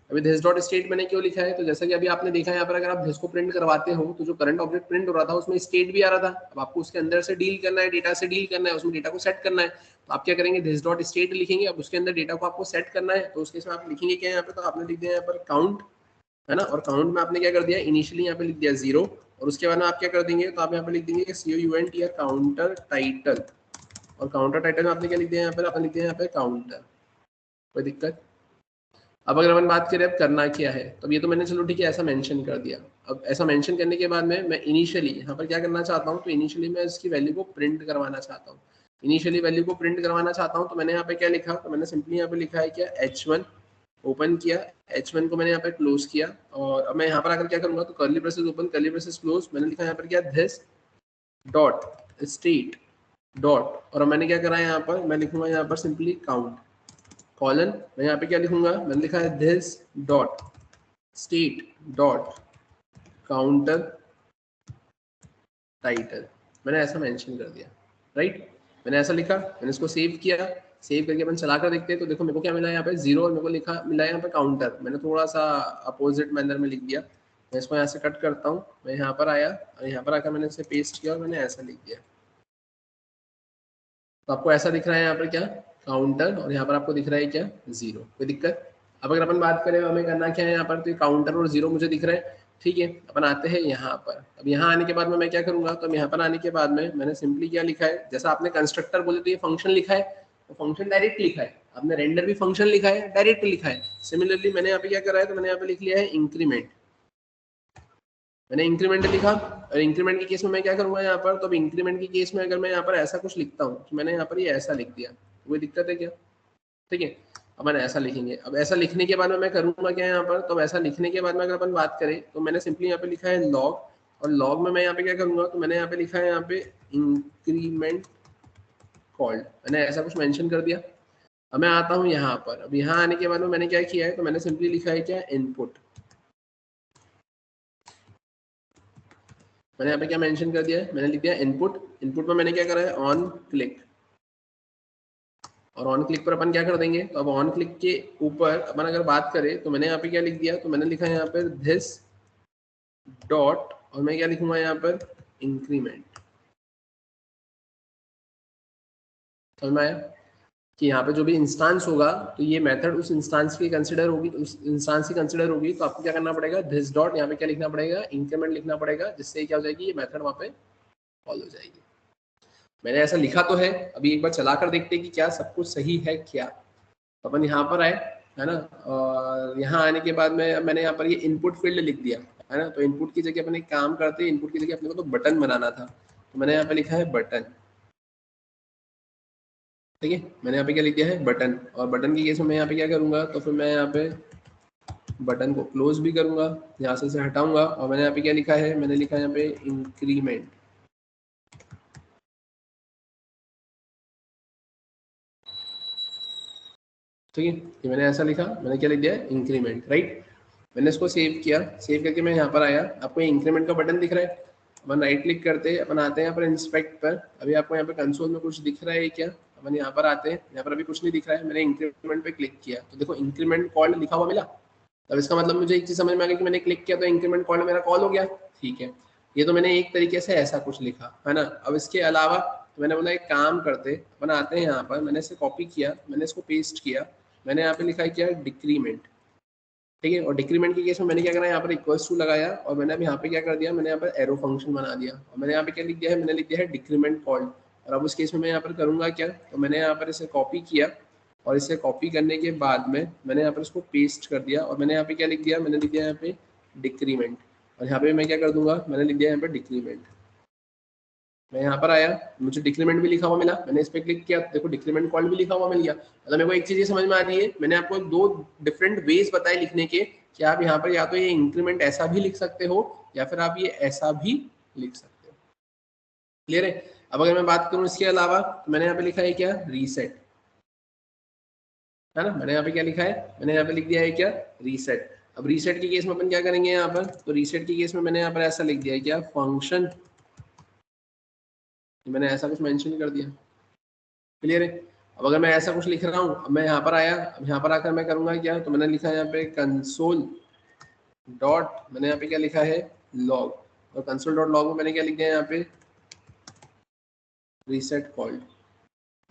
अभी दिस डॉट स्टेट मैंने क्यों लिखा है, तो जैसा कि अभी आपने देखा है यहाँ पर, अगर आप दिस को प्रिंट करवाते हो, तो जो करंट ऑब्जेक्ट प्रिंट हो रहा था उसमें स्टेट भी आ रहा था। अब आपको उसके अंदर से डील करना है, डेटा से डील करना है, उसमें डेटा को सेट करना है, तो आप क्या करेंगे, दिस डॉट स्टेट लिखेंगे। अब उसके अंदर डेटा को आपको सेट करना है, तो उसके साथ आप लिखेंगे क्या यहाँ पे, तो आपने लिख दिया यहाँ पर काउंट, है ना, और काउंट में आपने क्या कर दिया, इनिशियली यहाँ पे लिख दिया 0, और उसके बाद में आप क्या कर देंगे, तो आप यहाँ पे लिख देंगे COUNT या काउंटर टाइटल, और काउंटर टाइटल में आपने क्या लिख दिया यहाँ पर, आपने लिख दिया यहाँ पे काउंटर। कोई दिक्कत? अब अगर अपन बात करें अब करना क्या है, तो ये तो मैंने चलो ठीक है ऐसा मेंशन कर दिया। अब ऐसा मेंशन करने के बाद में मैं इनिशियली यहाँ पर क्या करना चाहता हूँ, तो इनिशियली मैं इसकी वैल्यू को प्रिंट करवाना चाहता हूँ। इनिशियली वैल्यू को प्रिंट करवाना चाहता हूँ, तो मैंने यहाँ पे क्या लिखा, तो मैंने सिंपली यहाँ पे लिखा है क्या, H1 ओपन किया, H1 को मैंने यहाँ पे क्लोज किया, और अब मैं यहाँ पर आकर क्या करूंगा, तो curly braces open, curly braces close, मैंने लिखा यहाँ पर क्या, दिस डॉट स्टेट डॉट, और मैंने क्या करा यहाँ पर, मैं लिखूंगा यहाँ पर सिंपली काउंट कॉलन, मैं यहाँ पे क्या लिखूंगा, मैंने लिखा है this dot state dot counter title, मैंने ऐसा मेंशन कर दिया, राइट। मैंने ऐसा लिखा, मैंने इसको सेव किया, सेव करके अपन चला कर देखते हैं, तो देखो मेरे को क्या मिला यहाँ पे 0, और मेरे को लिखा मिला यहाँ पे काउंटर। मैंने थोड़ा सा अपोजिट मैनर में लिख दिया, मैं इसको यहाँ से कट करता हूँ, मैं यहाँ पर आया, और यहाँ पर आकर मैंने इसे पेस्ट किया, और मैंने ऐसा लिख दिया, तो आपको ऐसा दिख रहा है यहाँ पर क्या, काउंटर, और यहाँ पर आपको दिख रहा है क्या, 0। कोई दिक्कत? अब अगर अपन बात करें हमें करना क्या है यहाँ पर, तो काउंटर और 0 मुझे दिख रहा है, ठीक है, अपन आते हैं यहाँ पर। अब यहाँ आने के बाद में मैं क्या करूंगा, तो यहाँ पर आने के बाद में मैंने सिंपली क्या लिखा है, जैसा आपने कंस्ट्रक्टर बोले तो ये फंक्शन लिखा है, तो फंक्शन डायरेक्ट लिखा है। आपने रेंडर भी फंक्शन लिखा है, डायरेक्ट लिखा है। सिमिलरली मैंने यहाँ पे क्या करा है, तो मैंने यहाँ पे लिख लिया है इंक्रीमेंट। मैंने इंक्रीमेंट लिखा, और इंक्रीमेंट के केस में मैं क्या करूंगा यहाँ पर, तो अब इंक्रीमेंट के केस में अगर मैं यहाँ पर ऐसा कुछ लिखता हूँ, तो मैंने यहाँ पर ये ऐसा लिख दिया, कोई दिक्कत है क्या? ठीक है, अपन ऐसा लिखेंगे। अब ऐसा लिखने के बाद में मैं करूंगा क्या यहाँ पर, तो ऐसा लिखने के बाद में अगर अपन बात करें, तो मैंने सिंपली यहाँ पे लिखा है लॉग, और लॉग में मैं यहाँ पे क्या करूंगा, तो मैंने यहाँ पे लिखा है यहाँ पे इंक्रीमेंट कॉल्ड, मैंने ऐसा कुछ मेंशन कर दिया। अब मैं आता हूँ यहाँ पर। अब यहाँ आने के बाद में मैंने क्या किया है, तो मैंने सिंपली लिखा है क्या, इनपुट। मैंने यहाँ पे क्या मेंशन कर दिया है, मैंने लिख दिया इनपुट। इनपुट में मैंने क्या करा है, ऑन क्लिक, और ऑन क्लिक पर अपन क्या कर देंगे, तो अब ऑन क्लिक के ऊपर अपन अगर बात करें, तो मैंने यहाँ पे क्या लिख दिया, तो मैंने लिखा है यहाँ पर दिस डॉट, और मैं क्या लिखूंगा यहाँ पर, इंक्रीमेंट। समझ में आया कि यहाँ पे जो भी इंस्टांस होगा, तो ये मेथड उस इंस्टांस की कंसिडर होगी, तो उस इंस्टांस की कंसिडर होगी, तो आपको क्या करना पड़ेगा, दिस डॉट, यहाँ पे क्या लिखना पड़ेगा, इंक्रीमेंट लिखना पड़ेगा, जिससे क्या हो जाएगी, ये मेथड वहाँ पे कॉल हो जाएगी। मैंने ऐसा लिखा तो है, अभी एक बार चला कर देखते हैं कि क्या सब कुछ सही है क्या। अपन यहाँ पर आए, है ना, और यहाँ आने के बाद में मैंने यहाँ पर ये इनपुट फील्ड लिख दिया, है ना। तो इनपुट की जगह अपन एक काम करते हैं, इनपुट की जगह अपने को तो बटन बनाना था, तो मैंने यहाँ पे लिखा है बटन। ठीक है, मैंने यहाँ पे क्या लिख दिया है, बटन। और बटन के केस में मैं यहाँ पे क्या करूंगा, तो फिर मैं यहाँ पे बटन को क्लोज भी करूंगा, यहाँ से इसे हटाऊंगा, और मैंने यहाँ पे क्या लिखा है, मैंने लिखा है यहाँ पे इंक्रीमेंट। ठीक है, ये मैंने ऐसा लिखा, मैंने क्या लिख दिया, इंक्रीमेंट, राइट। मैंने इसको सेव किया, सेव करके मैं यहाँ पर आया, आपको इंक्रीमेंट का बटन दिख रहा है। अपन राइट क्लिक करते हैं, अपन आते हैं यहाँ पर इंस्पेक्ट पर। अभी आपको यहाँ पे कंसोल में कुछ दिख रहा है क्या? अपन यहाँ पर आते हैं, यहाँ पर अभी कुछ नहीं दिख रहा है। मैंने इंक्रीमेंट पे क्लिक किया, तो देखो इंक्रीमेंट कॉल लिखा हुआ मिला। अब इसका मतलब मुझे एक चीज समझ में आ गई कि मैंने क्लिक किया तो इंक्रीमेंट कॉल मेरा कॉल हो गया। ठीक है, ये तो मैंने एक तरीके से ऐसा कुछ लिखा, है ना। अब इसके अलावा मैंने बोला एक काम करते, अपन आते हैं यहाँ पर, मैंने इसे कॉपी किया, मैंने इसको पेस्ट किया, मैंने यहाँ पे लिखा है क्या, डिक्रीमेंट। ठीक है, और डिक्रीमेंट के केस में मैंने क्या करा, यहाँ पर इक्वल्स टू लगाया, और मैंने अब यहाँ पे क्या कर दिया, मैंने यहाँ पर एरो फंक्शन बना दिया, और मैंने यहाँ पे क्या लिख दिया है, मैंने लिख दिया है डिक्रीमेंट कॉल्ड। और अब उस केस में मैं यहाँ पर करूँगा क्या, तो मैंने यहाँ पर इसे कॉपी किया, और इसे कॉपी करने के बाद में मैंने यहाँ पर इसको पेस्ट कर दिया, और मैंने यहाँ पे क्या लिख दिया, मैंने लिख दिया यहाँ पे डिक्रीमेंट। और यहाँ पे मैं क्या कर दूंगा, मैंने लिख दिया यहाँ पे डिक्रीमेंट। मैं यहाँ पर आया, मुझे डिक्रीमेंट भी लिखा हुआ मिला, मैंने इस पर क्लिक किया, देखो डिक्रीमेंट कॉल भी लिखा हुआ मिल गया। मतलब मेरे को एक चीज ये समझ में आ रही है, मैंने आपको दो डिफरेंट वेज बताए लिखने के, कि आप यहाँ पर या तो ये इंक्रीमेंट ऐसा भी लिख सकते हो, या फिर आप ये ऐसा भी लिख सकते हो। क्लियर है? अब अगर मैं बात करूँ इसके अलावा, तो मैंने यहाँ पे लिखा है क्या, रीसेट, है ना। मैंने यहाँ पे क्या लिखा है, मैंने यहाँ पे लिख दिया है क्या, रीसेट। अब रीसेट के केस में अपन क्या करेंगे यहाँ पर, तो रीसेट के केस में मैंने यहाँ पर ऐसा लिख दिया है क्या, फंक्शन, मैंने ऐसा कुछ मेंशन कर दिया। क्लियर है? अब अगर मैं ऐसा कुछ लिख रहा हूँ, अब मैं यहाँ पर आया, अब यहाँ पर आकर मैं करूँगा क्या, तो मैंने लिखा है यहाँ पे कंसोल डॉट, मैंने यहाँ पे क्या लिखा है, लॉग, और कंसोल डॉट लॉग में मैंने क्या लिख दिया है यहाँ पे, रीसेट कॉल्ड।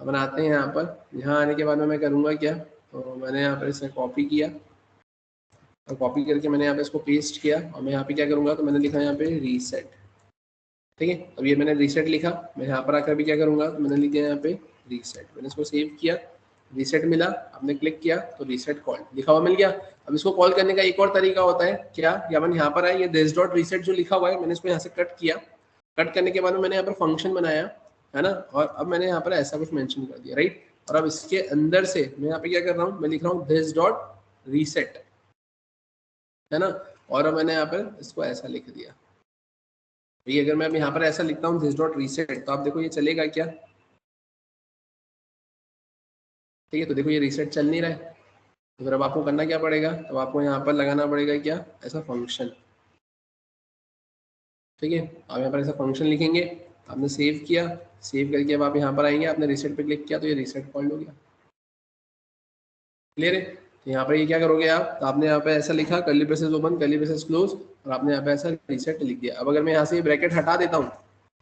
अब आते हैं यहाँ पर, यहाँ आने के बाद में मैं करूँगा क्या, तो मैंने यहाँ पर इसे कॉपी किया, और कॉपी करके मैंने यहाँ पे इसको पेस्ट किया, और मैं यहाँ पे क्या करूँगा, तो मैंने लिखा यहाँ पे रीसेट। ठीक है, अब ये मैंने रीसेट लिखा, मैं यहाँ पर आकर भी क्या करूँगा, तो मैंने लिखा यहाँ पे रीसेट, मैंने इसको सेव किया, रीसेट मिला, आपने क्लिक किया तो रीसेट कॉल लिखा हुआ मिल गया। अब इसको कॉल करने का एक और तरीका होता है क्या, या अपन यहाँ पर आए, ये दिस डॉट रीसेट जो लिखा हुआ है, मैंने इसको यहाँ से कट किया, कट करने के बाद में मैंने यहाँ पर फंक्शन बनाया, है ना, और अब मैंने यहाँ पर ऐसा कुछ मेंशन कर दिया, राइट। और अब इसके अंदर से मैं यहाँ पे क्या कर रहा हूँ, मैं लिख रहा हूँ दिस डॉट रीसेट, है ना, और अब मैंने यहाँ पर इसको ऐसा लिख दिया। ये अगर मैं यहाँ पर ऐसा लिखता हूँ दिस डॉट रीसेट, तो आप देखो ये चलेगा क्या, ठीक है। तो देखो ये रीसेट चल नहीं रहा है, तो फिर अब आपको करना क्या पड़ेगा, तो आपको यहाँ पर लगाना पड़ेगा क्या, ऐसा फंक्शन। ठीक है, आप यहाँ पर ऐसा फंक्शन लिखेंगे, आपने सेव किया, सेव करके अब आप यहाँ पर आएंगे, आपने रीसेट पे क्लिक किया, तो ये रीसेट कॉल्ड हो गया। क्लियर है? तो यहाँ पर ये क्या करोगे आप, तो आपने यहाँ पे ऐसा लिखा, curly braces open, curly braces close, और आपने यहाँ पे ऐसा रीसेट लिख दिया। अब अगर मैं यहाँ से ब्रैकेट हटा देता हूँ,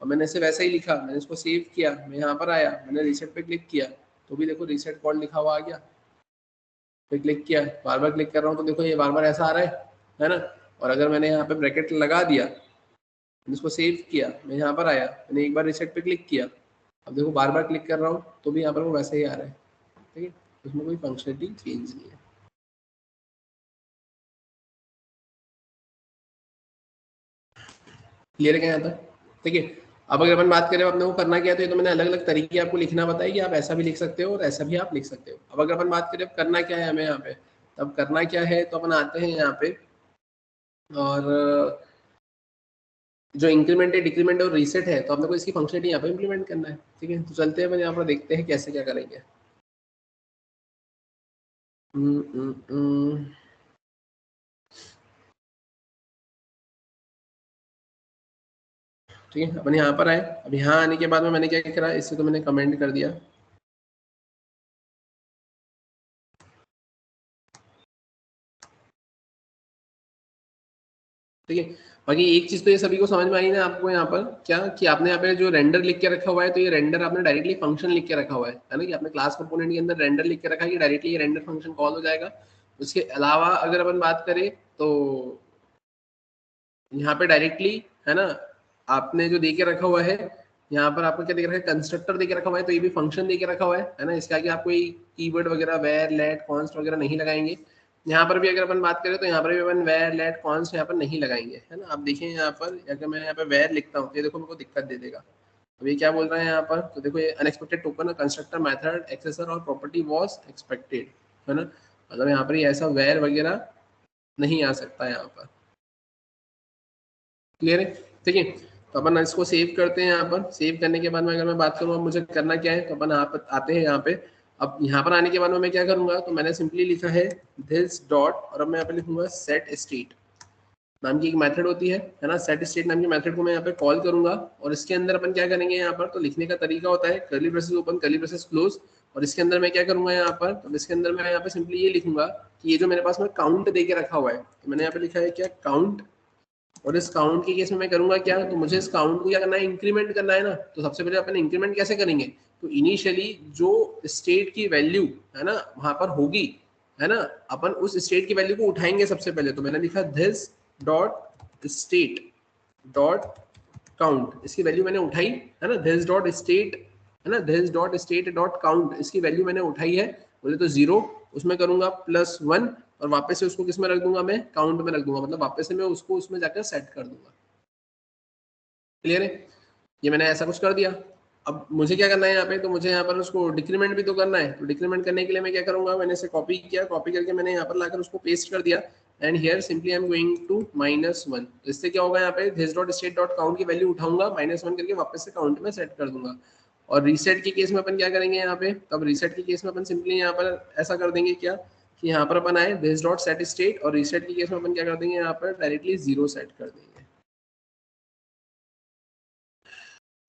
और मैंने इसे वैसा ही लिखा, मैंने इसको सेव किया, मैं यहाँ पर आया, मैंने रीसेट पे क्लिक किया, तो भी देखो रीसेट कॉल्ड लिखा हुआ आ गया। पे क्लिक किया, बार बार क्लिक कर रहा हूँ, तो देखो ये बार बार ऐसा आ रहा है ना। और अगर मैंने यहाँ पे ब्रैकेट लगा दिया, इसको सेव किया, मैं यहाँ पर आया, मैंने एक बार रीसेट पे क्लिक किया, अब देखो बार बार क्लिक कर रहा हूँ तो भी यहाँ पर वो वैसे ही आ रहा है, ठीक है, उसमें कोई फंक्शनलिटी चेंज नहीं है। क्लियर है क्या यहाँ तक? ठीक है, अब अगर अपन बात करें अपने को करना क्या है, तो ये तो मैंने अलग अलग तरीके आपको लिखना बताया कि आप ऐसा भी लिख सकते हो और ऐसा भी आप लिख सकते हो। अब अगर अपन बात करें अब करना क्या है हमें यहाँ पे, तब करना क्या है, तो अपन आते हैं यहाँ पे और जो इंक्रीमेंट है, डिक्रीमेंट और रीसेट है, तो अपने को इसकी फंक्शनलिटी यहाँ पे इंप्लीमेंट करना है। ठीक है, तो चलते हैं अपन यहाँ पर देखते हैं कैसे क्या करेंगे। ठीक है, अपन यहाँ पर आए, अब यहाँ आने के बाद में मैंने क्या करा, इससे तो मैंने कमेंट कर दिया। ठीक है, बाकी एक चीज तो ये सभी को समझ में आई ना आपको यहाँ पर क्या, कि आपने यहाँ पे जो रेंडर लिख के रखा हुआ है, तो ये रेंडर आपने डायरेक्टली फंक्शन लिख के रखा हुआ है ना, कि आपने क्लास कंपोनेंट के अंदर रेंडर लिख के रखा है कि डायरेक्टली ये रेंडर फंक्शन कॉल हो जाएगा। उसके अलावा अगर अपन बात करें तो यहाँ पे डायरेक्टली है ना, आपने जो दे के रखा हुआ है, यहाँ पर आपको क्या दे के रखा है, कंस्ट्रक्टर दे के रखा हुआ है, तो ये भी फंक्शन दे के रखा हुआ है ना, इसके आगे आप कोई कीवर्ड वगैरह वेर लेट कॉन्स्ट वगैरह नहीं लगाएंगे। यहाँ पर भी अगर अपन बात करें तो यहाँ पर भी अपन वेर लेट कॉन्स्ट यहाँ पर नहीं लगाएंगे, है ना। आप देखिए यहाँ पर अगर मैं यहाँ पर वेर लिखता हूँ तो ये देखो मेरे को दिक्कत दे देगा। अब ये क्या बोल रहा है यहाँ पर, तो देखो ये अनएक्सपेक्टेड टोकन कंस्ट्रक्टर मेथड एक्सेसर और प्रॉपर्टी वाज एक्सपेक्टेड, है ना, मतलब यहाँ पर ऐसा वेर वगैरह नहीं आ सकता यहाँ पर। क्लियर है, ठीक है, तो अपन इसको सेव करते हैं। यहाँ पर सेव करने के बाद में अगर मैं बात करूँ अब मुझे करना क्या है, तो अपन आते हैं यहाँ पे। अब यहाँ पर आने के बाद में मैं क्या करूंगा, तो मैंने सिंपली लिखा है दिस डॉट, और अब मैं यहाँ पे लिखूंगा सेट स्टेट नाम की एक मेथड होती है ना, सेट स्टेट नाम की मेथड को मैं यहाँ पे कॉल करूंगा, और इसके अंदर अपन क्या करेंगे यहाँ पर, तो लिखने का तरीका होता है curly braces open curly braces close, और इसके अंदर मैं क्या करूंगा यहाँ पर, तो इसके अंदर मैं यहाँ पे सिंपली ये लिखूंगा कि ये जो मेरे पास में काउंट दे के रखा हुआ है, तो मैंने यहाँ पे लिखा है क्या काउंट, और इस काउंट के केस में मैं करूंगा क्या, तो मुझे इस काउंट को क्या करना है, इंक्रीमेंट करना है ना। तो सबसे पहले अपन इंक्रीमेंट कैसे करेंगे, तो इनिशियली जो स्टेट की वैल्यू है ना वहां पर होगी, है ना, अपन उस स्टेट की वैल्यू को उठाएंगे सबसे पहले। तो मैंने लिखा this dot state dot count, इसकी वैल्यू मैंने उठाई, है ना, दिस डॉट स्टेट, है ना, this dot state dot count, इसकी वैल्यू मैंने उठाई है, बोले तो 0, उसमें करूंगा +1, और वापस से उसको किस में रख दूंगा, मैं काउंट में रख दूंगा, मतलब वापस से मैं उसको उसमें जाकर सेट कर दूंगा। क्लियर है, ये मैंने ऐसा कुछ कर दिया। अब मुझे क्या करना है यहाँ पे, तो मुझे यहाँ पर उसको डिक्रीमेंट भी तो करना है, तो डिक्रीमेंट करने के लिए मैं क्या करूंगा, मैंने इसे कॉपी किया, कॉपी करके मैंने यहाँ पर लाकर उसको पेस्ट कर दिया, and here simply I am going to -1। इससे क्या होगा, यहाँ पे this dot state dot count की वैल्यू उठाऊंगा, -1 करके वापस से काउंट में सेट कर दूंगा। और रीसेट के केस में अपन क्या करेंगे यहाँ पे, तब रीसेट के केस में अपन सिंपली यहाँ पर ऐसा कर देंगे क्या, कि यहाँ पर अपन आए दिस डॉट सेट स्टेट, और रीसेट के केस में अपन क्या कर देंगे, यहाँ पर डायरेक्टली 0 सेट कर देंगे।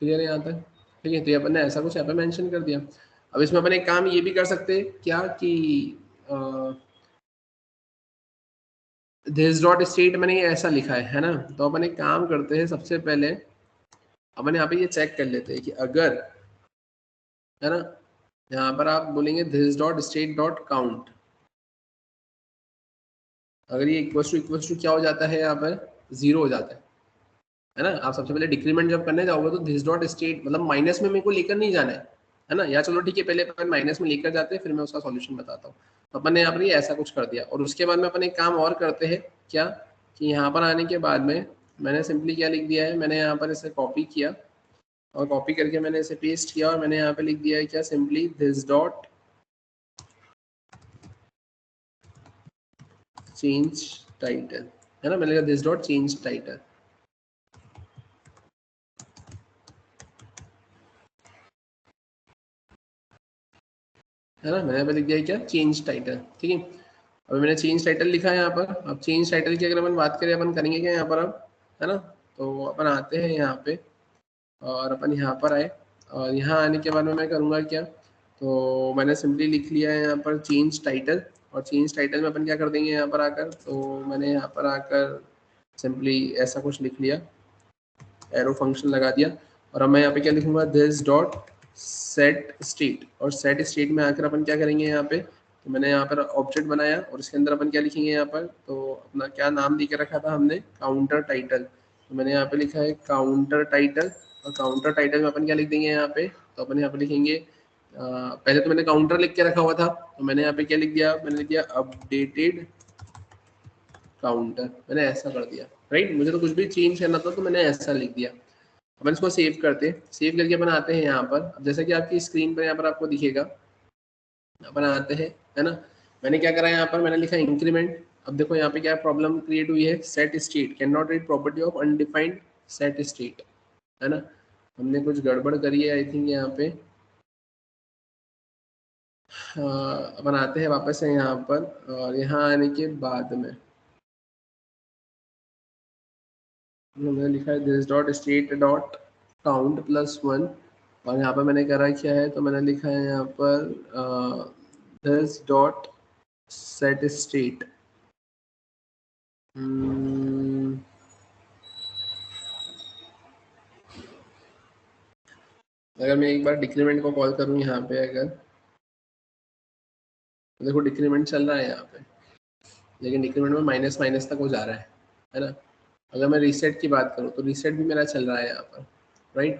क्लियर है यहाँ तक, ठीक है, तो ये अपन ने ऐसा कुछ यहाँ पे मेंशन कर दिया। अब इसमें अपन एक काम ये भी कर सकते हैं क्या, कि दिस डॉट स्टेट मैंने ये ऐसा लिखा है ना, तो अपन एक काम करते हैं, सबसे पहले अपन यहाँ पे ये चेक कर लेते हैं कि अगर, है ना, यहाँ पर आप बोलेंगे this dot state dot count, अगर ये इक्वल टू क्या हो जाता है, यहाँ पर 0 हो जाता है ना। आप सबसे पहले डिक्रीमेंट जब करने जाओगे तो दिस डॉट स्टेट मतलब माइनस में मेरे को लेकर नहीं जाना है ना, या चलो ठीक है पहले अपन माइनस में लेकर जाते हैं, फिर मैं उसका सॉल्यूशन बताता हूँ। तो अपन ने यहाँ पर ये ऐसा कुछ कर दिया, और उसके बाद में अपन एक काम और करते हैं क्या, कि यहाँ पर आने के बाद में मैंने सिंपली क्या लिख दिया है, मैंने यहाँ पर इसे कॉपी किया, और कॉपी करके मैंने इसे पेस्ट किया, और मैंने यहाँ पे लिख दिया है क्या, simply this dot change title, है ना, मैंने लिखा दिस डॉट चेंज टाइटल, है ना, मैंने यहाँ पे लिख दिया है क्या, चेंज टाइटल। ठीक है, अभी मैंने चेंज टाइटल लिखा है यहाँ पर। अब चेंज टाइटल की अगर अपन बात करें, अपन करेंगे क्या यहाँ पर अब, है ना, तो अपन आते हैं यहाँ पे, और अपन यहाँ पर आए, और यहाँ आने के बाद में मैं करूँगा क्या, तो मैंने सिंपली लिख लिया है यहाँ पर चेंज टाइटल, और चेंज टाइटल में अपन क्या कर देंगे यहाँ पर आकर, तो मैंने यहाँ पर आकर सिंपली ऐसा कुछ लिख लिया, एरो फंक्शन लगा दिया, और अब मैं यहाँ पे क्या लिखूंगा, दिस डॉट सेट स्टेट, और सेट स्टेट में आकर अपन क्या करेंगे यहाँ पे, तो मैंने यहाँ पर ऑब्जेक्ट बनाया और इसके अंदर अपन क्या लिखेंगे यहाँ पर, तो अपना क्या नाम दे के रखा था हमने, काउंटर टाइटल। तो मैंने यहाँ पे लिखा है काउंटर टाइटल, और काउंटर टाइटल में अपन क्या लिख देंगे यहाँ पे, तो अपन यहाँ पे लिखेंगे पहले तो मैंने काउंटर लिख के रखा हुआ था, तो मैंने यहाँ पे क्या लिख दिया, मैंने लिख दिया अपडेटेड काउंटर, मैंने ऐसा कर दिया, राइट। मुझे तो कुछ भी चेंज करना था तो मैंने ऐसा लिख दिया। अपन इसको सेव करते हैं, सेव करके अपन आते हैं यहाँ पर, जैसा कि आपकी स्क्रीन पर यहाँ पर आपको दिखेगा, अपन आते हैं, है ना। मैंने क्या करा यहाँ पर, मैंने लिखा इंक्रीमेंट। अब देखो यहाँ पे क्या प्रॉब्लम क्रिएट हुई है, set state can not read property of undefined set state, है ना। हमने कुछ गड़बड़ करी है आई थिंक यहाँ पे। अपन आते हैं वापस से यहाँ पर, और यहाँ आने के बाद में मैंने लिखा है this dot state dot count plus 1, और यहाँ पर मैंने करा क्या है, तो मैंने लिखा है यहाँ पर दिस डॉट सेट स्टेट। अगर मैं एक बार डिक्रीमेंट को कॉल करूँ यहाँ पे, अगर तो देखो डिक्रीमेंट चल रहा है यहाँ पे, लेकिन डिक्रीमेंट में माइनस माइनस तक हो जा रहा है ना। अगर मैं रीसेट की बात करूँ तो रीसेट भी मेरा चल रहा है यहाँ पर, राइट।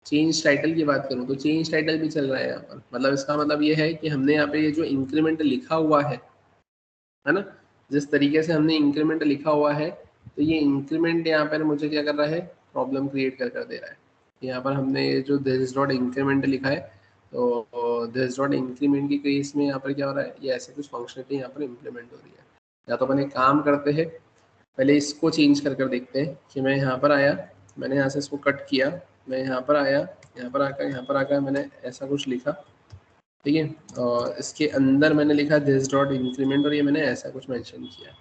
चेंज टाइटल की बात करूँ तो चेंज टाइटल भी चल रहा है यहाँ पर। मतलब इसका मतलब ये है कि हमने यहाँ पे ये जो इंक्रीमेंट लिखा हुआ है ना, जिस तरीके से हमने इंक्रीमेंट लिखा हुआ है, तो ये इंक्रीमेंट यहाँ पर मुझे क्या कर रहा है, प्रॉब्लम क्रिएट कर दे रहा है। यहाँ पर हमने ये जो दिस डॉट इंक्रीमेंट लिखा है, तो दिस डॉट इंक्रीमेंट की केस में यहाँ पर क्या हो रहा है, ये ऐसे कुछ फंक्शनलिटी यहाँ पर इम्प्लीमेंट हो रही है। या तो अपन एक काम करते हैं, पहले इसको चेंज कर देखते हैं कि मैं यहाँ पर आया, मैंने यहाँ से इसको कट किया, मैं यहाँ पर आया, यहाँ पर आकर मैंने ऐसा कुछ लिखा, ठीक है, और इसके अंदर मैंने लिखा दिस डॉट इंक्रीमेंट, और ये मैंने ऐसा कुछ मेंशन किया,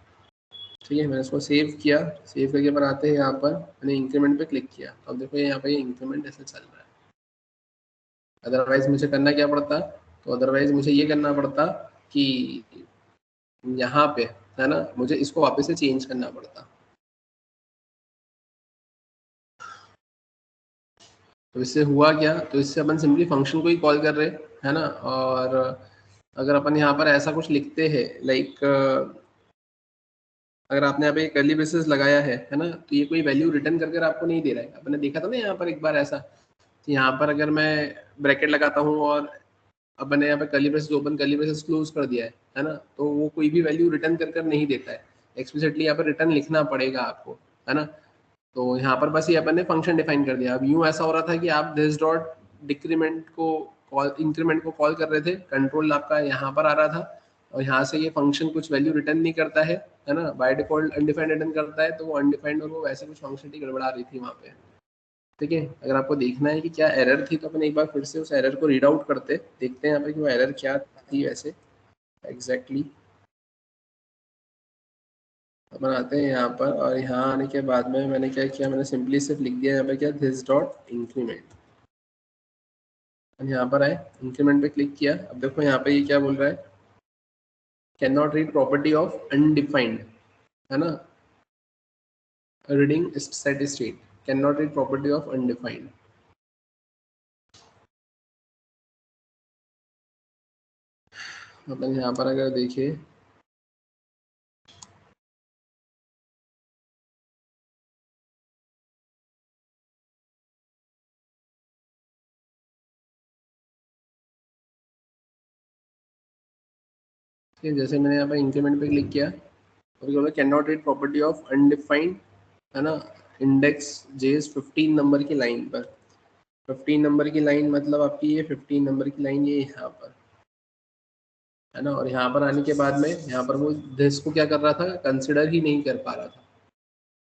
ठीक है। मैंने इसको सेव किया, सेव करके बनाते हैं, यहाँ पर मैंने इंक्रीमेंट पे क्लिक किया, अब देखो यहाँ पे ये इंक्रीमेंट ऐसे चल रहा है। अदरवाइज मुझे करना क्या पड़ता, तो अदरवाइज मुझे ये करना पड़ता कि यहाँ पे, है ना, मुझे इसको वापस से चेंज करना पड़ता। तो इससे हुआ क्या, तो इससे अपन सिंपली फंक्शन को ही कॉल कर रहे हैं, है ना। और अगर अपन यहाँ पर ऐसा कुछ लिखते हैं, लाइक अगर आपने यहाँ पे कर्ली ब्रेसेस लगाया है ना, तो ये कोई वैल्यू रिटर्न करके आपको नहीं दे रहा है। अपने देखा था ना यहाँ पर एक बार ऐसा, तो यहाँ पर अगर मैं ब्रैकेट लगाता हूँ और अब मैंने यहाँ पे curly braces open curly braces close कर दिया है ना, तो वो कोई भी वैल्यू रिटर्न कर नहीं देता है। एक्सप्लिसिटली यहाँ पर रिटर्न लिखना पड़ेगा आपको, है ना। तो यहाँ पर बस ये अपन ने फंक्शन डिफाइन कर दिया। अब यूं ऐसा हो रहा था कि आप दिस डॉट डिक्रीमेंट को कॉल, इंक्रीमेंट को कॉल कर रहे थे, कंट्रोल आपका यहाँ पर आ रहा था, और यहाँ से ये फंक्शन कुछ वैल्यू रिटर्न नहीं करता है ना, बाय डिफॉल्ट अनडिफाइंड रिटर्न करता है, तो वो अनडिफाइंड और वो वैसे कुछ फंक्शनलिटी गड़बड़ा रही थी वहाँ पे, ठीक है। अगर आपको देखना है कि क्या एरर थी, तो अपन एक बार फिर से उस एरर को रीड आउट करते, देखते हैं यहाँ पे कि वो एरर क्या थी वैसे एग्जैक्टली। अपन आते हैं यहाँ पर, और यहाँ आने के बाद में मैंने क्या किया, मैंने सिंपली सिर्फ लिख दिया यहाँ पे क्या, दिस डॉट इंक्रीमेंट। यहाँ पर आए, इंक्रीमेंट पे क्लिक किया, अब देखो यहाँ पे ये क्या बोल रहा है, can not read property of undefined, है ना, reading set state can not read property of undefined. मतलब यहाँ पर अगर देखिए, जैसे मैंने यहाँ पर इंक्रीमेंट पे क्लिक किया, और can not read property of undefined, है ना, इंडेक्स जेस 15 नंबर की लाइन पर। 15 नंबर की लाइन मतलब आपकी ये 15 नंबर की लाइन ये यहाँ पर, है ना। और यहाँ पर आने के बाद में यहाँ पर वो दिस को क्या कर रहा था, कंसिडर ही नहीं कर पा रहा था,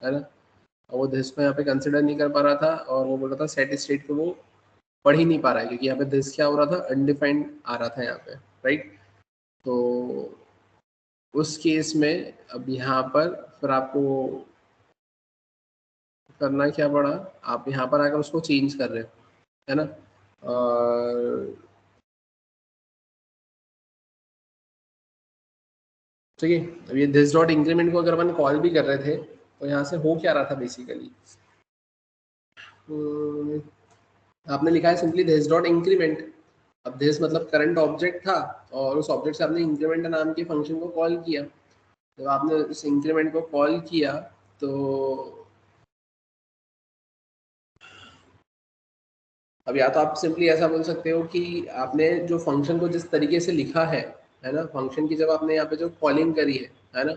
है ना। और वो दिस को यहाँ पे कंसिडर नहीं कर पा रहा था, और वो बोल रहा था सेट स्टेट को वो पढ़ ही नहीं पा रहा है, क्योंकि यहाँ पे दिस क्या हो रहा था, अनडिफाइंड आ रहा था यहाँ पे, राइट। तो उस केस में अब यहाँ पर फिर आपको करना क्या पड़ा, आप यहाँ पर आकर उसको चेंज कर रहे हो, है ना। और ठीक है, अब ये दिस डॉट इंक्रीमेंट को अगर अपन कॉल भी कर रहे थे, तो यहाँ से हो क्या रहा था बेसिकली, आपने लिखा है सिंपली दिस डॉट इंक्रीमेंट, अब दिस मतलब करंट ऑब्जेक्ट था और उस ऑब्जेक्ट से आपने इंक्रीमेंट नाम के फंक्शन को कॉल किया। जब आपने उस इंक्रीमेंट को कॉल किया तो अब या तो आप सिंपली ऐसा बोल सकते हो कि आपने जो फंक्शन को जिस तरीके से लिखा है ना, फंक्शन की जब आपने यहाँ पे जो कॉलिंग करी है ना,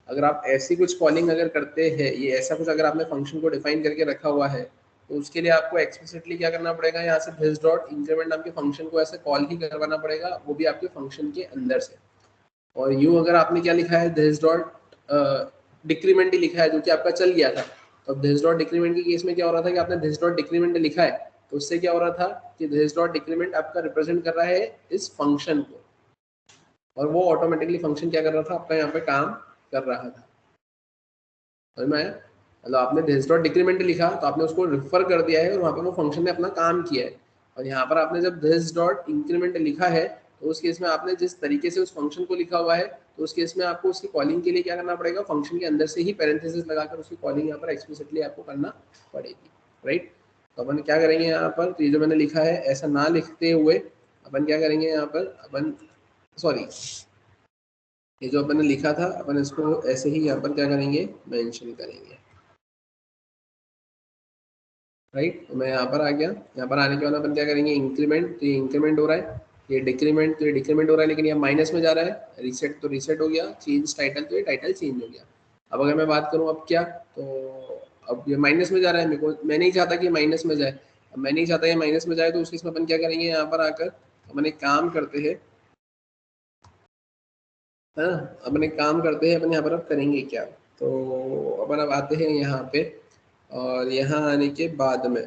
अगर आप ऐसी कुछ कॉलिंग अगर करते हैं, ये ऐसा कुछ अगर आपने फंक्शन को डिफाइन करके रखा हुआ है, तो उसके लिए आपको एक्सप्लिसिटली क्या करना पड़ेगा, यहाँ से दिस डॉट इंक्रीमेंट नाम के फंक्शन को ऐसे कॉल ही करवाना पड़ेगा, वो भी आपके फंक्शन के अंदर से। और यू अगर आपने क्या लिखा है, दिस डॉट डिक्रीमेंट ही लिखा है जो कि आपका चल गया था, तो अब दिस डॉट डिक्रीमेंट के केस में क्या हो रहा था कि आपने दिस डॉट डिक्रीमेंट लिखा है, तो उससे क्या हो रहा था कि दिस डॉट डिक्रीमेंट आपका रिप्रेजेंट कर रहा है इस फंक्शन को, और वो ऑटोमेटिकली फंक्शन क्या कर रहा था, आपका यहाँ पे काम कर रहा था। समझ में आया? मतलब आपने दिस डॉट डिक्रीमेंट लिखा तो आपने उसको रिफर कर दिया है और वहाँ पे वो फंक्शन ने अपना काम किया है। और यहाँ पर आपने जब दिस डॉट इंक्रीमेंट लिखा है तो उस केस में आपने जिस तरीके से उस फंक्शन को लिखा हुआ है, तो उस केस में आपको उसकी कॉलिंग के लिए क्या करना पड़ेगा, फंक्शन के अंदर से ही पैरेंथेसिस लगाकर उसकी कॉलिंग यहाँ पर एक्सप्लिसिटली आपको करना पड़ेगी, राइट। तो अपन क्या करेंगे यहाँ पर, तो ये जो मैंने लिखा है ऐसा ना लिखते हुए अपन क्या करेंगे यहाँ पर, अपन सॉरी, ये जो अपन ने लिखा था अपन इसको ऐसे ही यहाँ पर क्या करेंगे, मेंशन करेंगे, राइट। तो मैं यहाँ पर आ गया, यहाँ पर आने के बाद अपन क्या करेंगे, इंक्रीमेंट, तो ये इंक्रीमेंट हो रहा है, ये डिक्रीमेंट, तो ये डिक्रीमेंट हो रहा है, लेकिन ये माइनस में जा रहा है, रीसेट तो रीसेट हो गया, चेंज टाइटल, तो ये टाइटल चेंज हो गया। अब अगर मैं बात करूँ अब क्या, तो अब ये माइनस में जा रहा है, मेरे को, मैं नहीं चाहता कि माइनस में जाए, अब मैं नहीं चाहता ये माइनस में जाए, तो उस केस में अपन क्या करेंगे, यहाँ पर आकर अपन एक काम करते हैं, है ना, अपन एक काम करते हैं, अपन यहाँ पर अब करेंगे क्या, तो अपन अब आते हैं यहाँ पे, और यहाँ आने के बाद में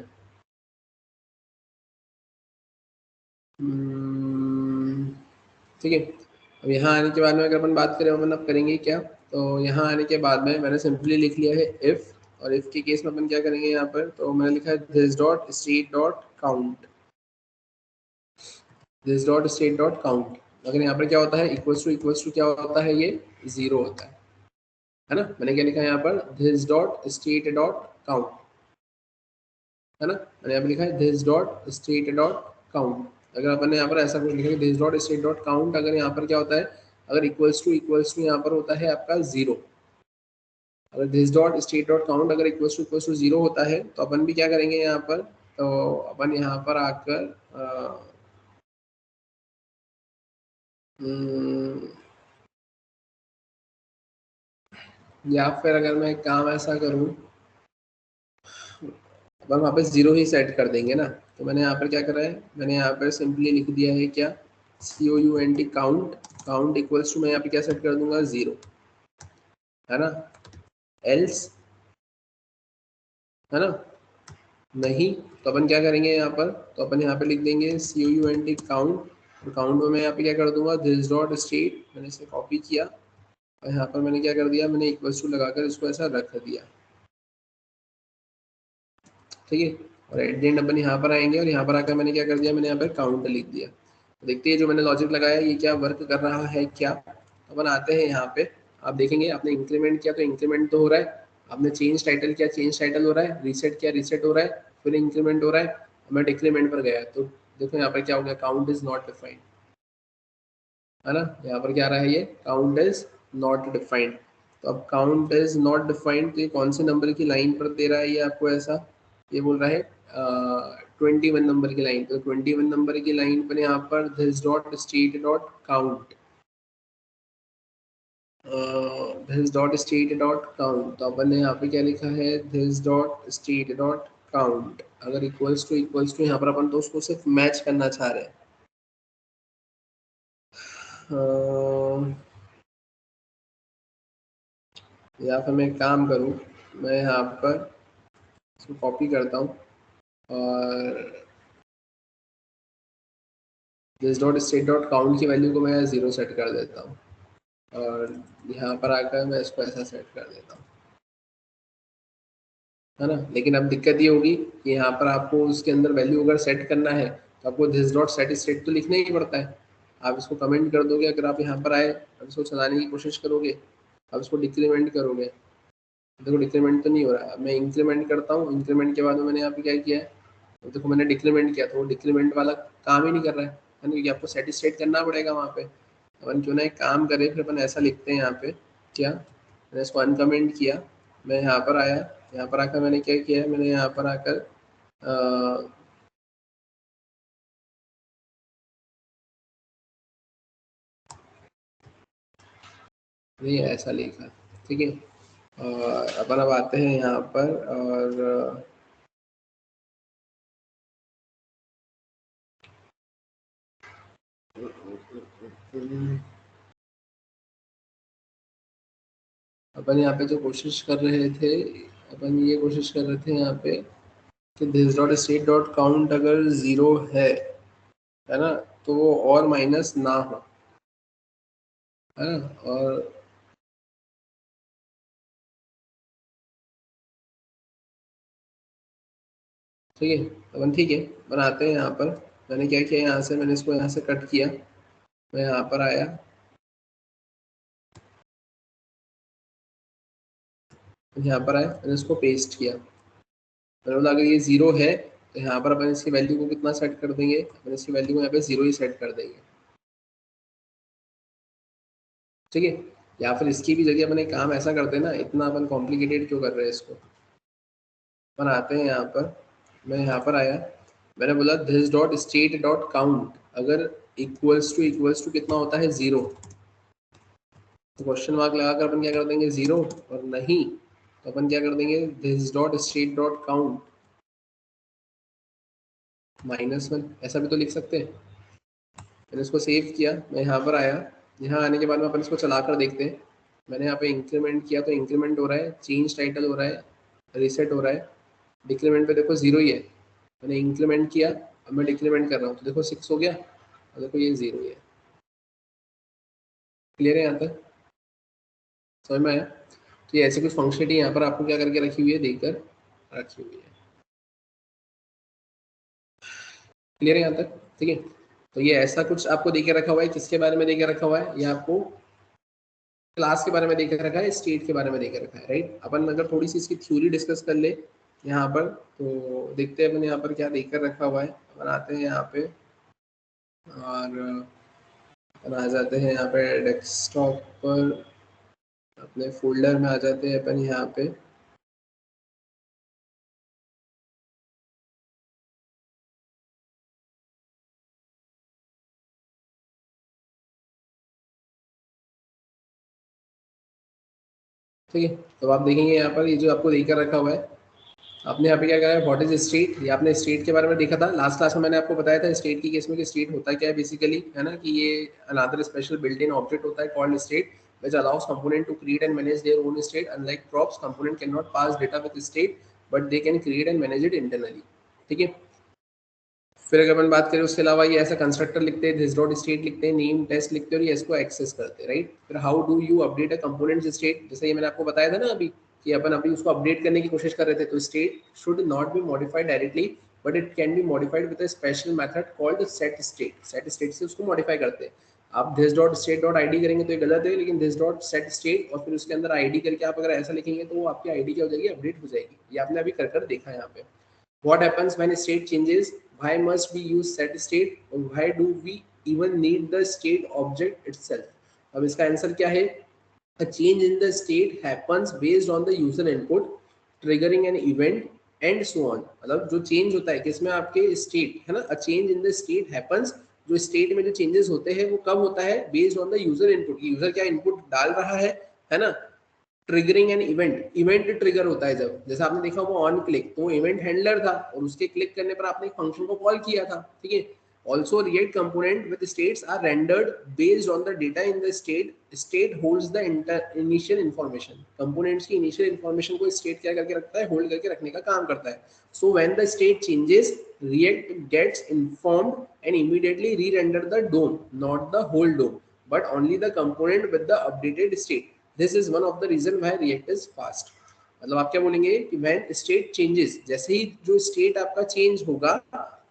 ठीक है, अब यहाँ आने के बाद में अगर अपन बात करें, अपन अब करेंगे क्या, तो यहाँ आने के बाद में मैंने सिंपली लिख लिया है इफ, और इफ के केस में अपन क्या करेंगे यहाँ पर, तो मैंने लिखा है this dot state dot count, this dot state dot count. अगर यहाँ पर क्या होता है, इक्वल्स टू क्या होता है, ये 0 होता है ना। मैंने क्या लिखा है यहाँ पर, this dot state dot count, है ना, मैंने यहाँ पे लिखा है this dot state dot count. अगर अपन ने यहाँ पर ऐसा कुछ लिखा है this dot state dot count, अगर यहाँ पर क्या होता है, अगर इक्वल्स टू यहाँ पर होता है आपका 0, अगर this dot state dot count अगर इक्वल्स टू 0 होता है, तो अपन भी क्या करेंगे यहाँ पर, तो अपन यहाँ पर आकर या फिर अगर मैं काम ऐसा करूँ, अपन वहाँ पे 0 ही सेट कर देंगे ना। तो मैंने यहाँ पर क्या करा है, मैंने यहाँ पर सिंपली लिख दिया है क्या, COUNT count, count equals to मैं यहाँ पे क्या सेट कर दूंगा, 0, है ना, एल्स, है ना, नहीं, तो अपन क्या करेंगे यहाँ पर, तो अपन यहाँ पे लिख देंगे COUNT काउंट, काउंट में मैं यहाँ पे क्या कर दूंगा, दिस डॉट स्टेट, मैंने इसे कॉपी किया और यहाँ पर मैंने क्या कर दिया, मैंने इक्वल्स टू लगाकर इसको ऐसा रख दिया, ठीक है। और एट द एंड अपन यहाँ पर आएंगे और यहाँ पर आकर मैंने क्या कर दिया, मैंने यहाँ पर काउंट लिख दिया। तो देखते हैं जो मैंने लॉजिक लगाया ये क्या वर्क कर रहा है क्या। अपन आते हैं यहाँ पे, आप देखेंगे आपने इंक्रीमेंट किया तो इंक्रीमेंट तो हो रहा है, आपने चेंज टाइटल किया, चेंज टाइटल हो रहा है, रीसेट किया, रीसेट हो रहा है, फिर इंक्रीमेंट हो रहा है, मैं डिक्रीमेंट पर गया तो देखो यहाँ पर क्या हो गया, काउंट इज नॉट डिफाइंड, है ना, यहाँ पर क्या आ रहा है, ये काउंट इज नॉट डिफाइंड। तो अब काउंट इज नॉट डिफाइंड, तो ये कौन से नंबर की लाइन पर दे रहा है ये आपको ऐसा, ये बोल रहा है 21 नंबर की लाइन, तो 21 नंबर की लाइन पर यहाँ पर this dot state dot count, this dot state dot count, तो अपन ने यहाँ पे क्या लिखा है, this dot state dot count, अगर इक्वल्स टू यहाँ पर अपन तो उसको सिर्फ मैच करना चाह रहे हैं, या फिर मैं एक काम करूँ, मैं यहाँ पर इसको कॉपी करता हूँ और this dot state dot count की वैल्यू को मैं 0 सेट कर देता हूँ और यहाँ पर आकर मैं इसको ऐसा सेट कर देता हूँ, है ना। लेकिन अब दिक्कत ये होगी कि यहाँ पर आपको उसके अंदर वैल्यू अगर सेट करना है तो आपको दिस डॉट सेट स्टेट तो लिखना ही पड़ता है। आप इसको कमेंट कर दोगे, अगर आप यहाँ पर आए और इसको चलाने की कोशिश करोगे, आप इसको डिक्रीमेंट करोगे, देखो डिक्रीमेंट तो नहीं हो रहा है। मैं इंक्रीमेंट करता हूँ, इंक्रीमेंट के बाद में मैंने यहाँ पे क्या किया है, तो देखो मैंने डिक्रीमेंट किया तो वो डिक्रीमेंट वाला काम ही नहीं कर रहा है। है ना, क्योंकि आपको सेट स्टेट करना पड़ेगा वहाँ पे। अपन क्यों ना एक काम करें, फिर अपन ऐसा लिखते हैं यहाँ पे, क्या मैंने इसको अनकमेंट किया, मैं यहाँ पर आया, यहाँ पर आकर मैंने क्या किया, मैंने यहाँ पर आकर नहीं ऐसा लिखा, ठीक है। और अपन अब आते हैं यहाँ पर, और अपन यहाँ पे जो कोशिश कर रहे थे, अपन ये कोशिश कर रहे थे यहाँ पे कि this dot state dot count अगर 0 है ना, तो वो और माइनस ना हो, है ना। और ठीक है, अपन ठीक है बनाते हैं यहाँ पर। मैंने क्या किया, यहाँ से मैंने इसको यहाँ से कट किया, मैं यहाँ पर आया, यहाँ पर आया, मैंने इसको पेस्ट किया, मैंने बोला अगर ये 0 है तो यहाँ पर अपन इसकी वैल्यू को कितना सेट कर देंगे, अपन इसकी वैल्यू को यहाँ पे 0 ही सेट कर देंगे, ठीक है। या फिर इसकी भी जगह अपन एक काम ऐसा करते हैं ना, इतना अपन कॉम्प्लिकेटेड क्यों कर रहे हैं इसको। अपन आते हैं यहाँ पर, मैं यहाँ पर आया, मैंने बोला this dot state dot count अगर इक्वल्स टू कितना होता है 0, तो क्वेश्चन मार्क लगाकर अपन क्या कर देंगे 0, और नहीं तो अपन क्या कर देंगे this dot state dot count -1, ऐसा भी तो लिख सकते हैं। मैंने इसको सेव किया, मैं यहाँ पर आया, यहाँ आने के बाद में अपन इसको चला कर देखते हैं। मैंने यहाँ पे इंक्रीमेंट किया तो इंक्रीमेंट हो रहा है, चेंज टाइटल हो रहा है, रीसेट हो रहा है, डिक्रीमेंट पे देखो 0 ही है। मैंने इंक्रीमेंट किया, अब मैं डिक्रीमेंट कर रहा हूँ तो देखो 6 हो गया, और देखो ये 0 ही है। क्लियर है यहाँ तक, समझ में आया। तो ये ऐसे कुछ फंक्शनलिटी यहाँ पर आपको क्या करके रखी हुई है, देकर रखी हुई है। क्लियर है यहाँ तक, ठीक है। तो ये ऐसा कुछ आपको देके रखा हुआ है, किसके बारे में देके रखा हुआ है, ये आपको क्लास के बारे में देकर रखा है, स्टेट के बारे में देकर रखा है, राइट। अपन अगर थोड़ी सी इसकी थ्योरी डिस्कस कर ले यहाँ पर, तो देखते हैं अपन यहाँ पर क्या देकर रखा हुआ है। अपन आते हैं यहाँ पे, और अपन आ जाते हैं यहाँ पे डेस्कटॉप पर, अपने फोल्डर में आ जाते हैं अपन यहाँ पे। ठीक है, तो आप देखेंगे यहाँ पर ये जो आपको देकर रखा हुआ है, आपने यहाँ पे क्या करा है, व्हाट इज स्टेट, ये आपने स्टेट के बारे में देखा था लास्ट क्लास में, मैंने आपको बताया था स्टेट की केस में कि स्टेट होता क्या है बेसिकली, है ना, कि ये another special built in object होता है called state which allows component to create and manage their own state. Unlike props, component cannot pass data with state, but they can create and manage it internally. ठीक है। फिर अगर अपन बात करें उसके अलावा, ये ऐसा कंस्ट्रक्टर लिखते हैं, दिस डॉट स्टेट लिखते हैं, नेम टेस्ट लिखते हैं, और ये इसको एक्सेस करते हैं, राइट। फिर how do you update a component state, जैसे ये मैंने आपको बताया था ना अभी, कि अपन अभी उसको अपडेट करने की कोशिश कर रहे थे, तो state should not be modified directly, but it can be modified with a special method called set state. Set state से उसको मॉडिफाई करते हैं। आप this dot state dot ID करेंगे तो ये गलत है, लेकिन दिस डॉट सेट स्टेट और फिर उसके अंदर आईडी करके आप अगर ऐसा लिखेंगे तो वो आपकी आईडी क्या हो जाएगी, अपडेट हो जाएगी। ये आपने अभी कर देखा है यहाँ पे। What happens when state changes? Why must we use set state? And why do we even need the state object itself? अब इसका आंसर क्या है? A change in the state happens based on the user input, triggering an event and so on. मतलब जो change होता है किसमें, आपके state है ना, a change in the state happens, जो state में जो changes होते हैं वो कब होता है, based on the user input, user क्या input डाल रहा है ना। Triggering an event, event trigger होता है जब, जैसे आपने देखा वो ऑन क्लिक, तो इवेंट हैंडलर था और उसके क्लिक करने पर आपने एक फंक्शन को कॉल किया था, ठीक है। Also React component with states are rendered based on the data in the state, state holds the initial information, components की इनिशियल इन्फॉर्मेशन को स्टेट क्या करके रखता है, होल्ड करके रखने का काम करता है। So when the state changes, react gets informed and immediately re-render the DOM, not the whole DOM, but only the component with the updated state. This is one of the reason why React is fast. मतलब आप क्या बोलेंगे कि when state changes, जैसे ही जो state आपका change होगा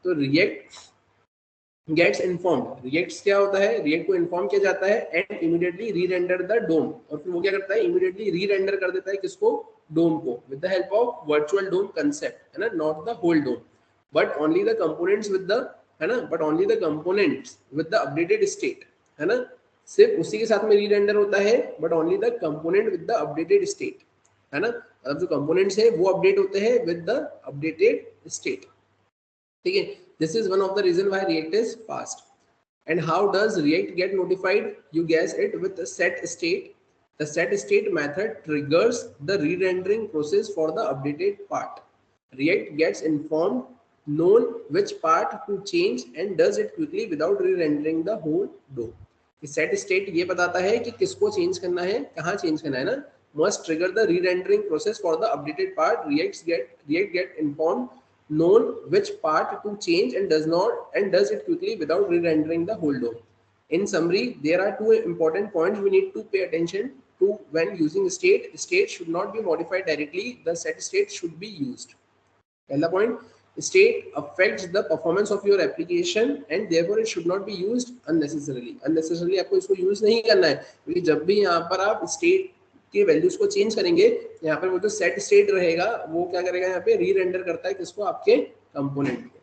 तो React gets informed, React क्या होता है, React को inform किया जाता है and immediately re-render the DOM, और फिर वो क्या करता है, immediately re-render कर देता है किसको, DOM को, with the help of virtual DOM concept, है ना, not the whole DOM, but only the components with the है ना, but only the components with the updated state, है ना, सिर्फ उसी के साथ में री-रेंडर होता है, but only the component with the updated state, है ना, मतलब जो कंपोनेंट्स है वो अपडेट होते हैं विद द अपडेटेड स्टेट, ठीक है। This is one of the reason why React is fast. And how does React get notified? You guess it with the set state. The set state method triggers the re-rendering process for the updated part. React gets informed, known which part to change and does it quickly without re-rendering the whole DOM. Set state ये बताता है कि किसको change करना है, कहाँ change करना है ना. Must trigger the re-rendering process for the updated part. React get informed, known which part to change and does it quickly without re-rendering the whole DOM. In summary, there are two important points we need to pay attention to when using state. State should not be modified directly. The set state should be used. Pehla point, state affects the performance of your application and therefore it should not be used unnecessarily. Unnecessarily आपको इसको use नहीं करना है, क्योंकि जब भी यहाँ पर आप state के वैल्यूज को चेंज करेंगे, यहाँ पर वो जो सेट स्टेट रहेगा वो क्या करेगा, यहाँ पे री रेंडर करता है किसको, आपके कंपोनेंट को.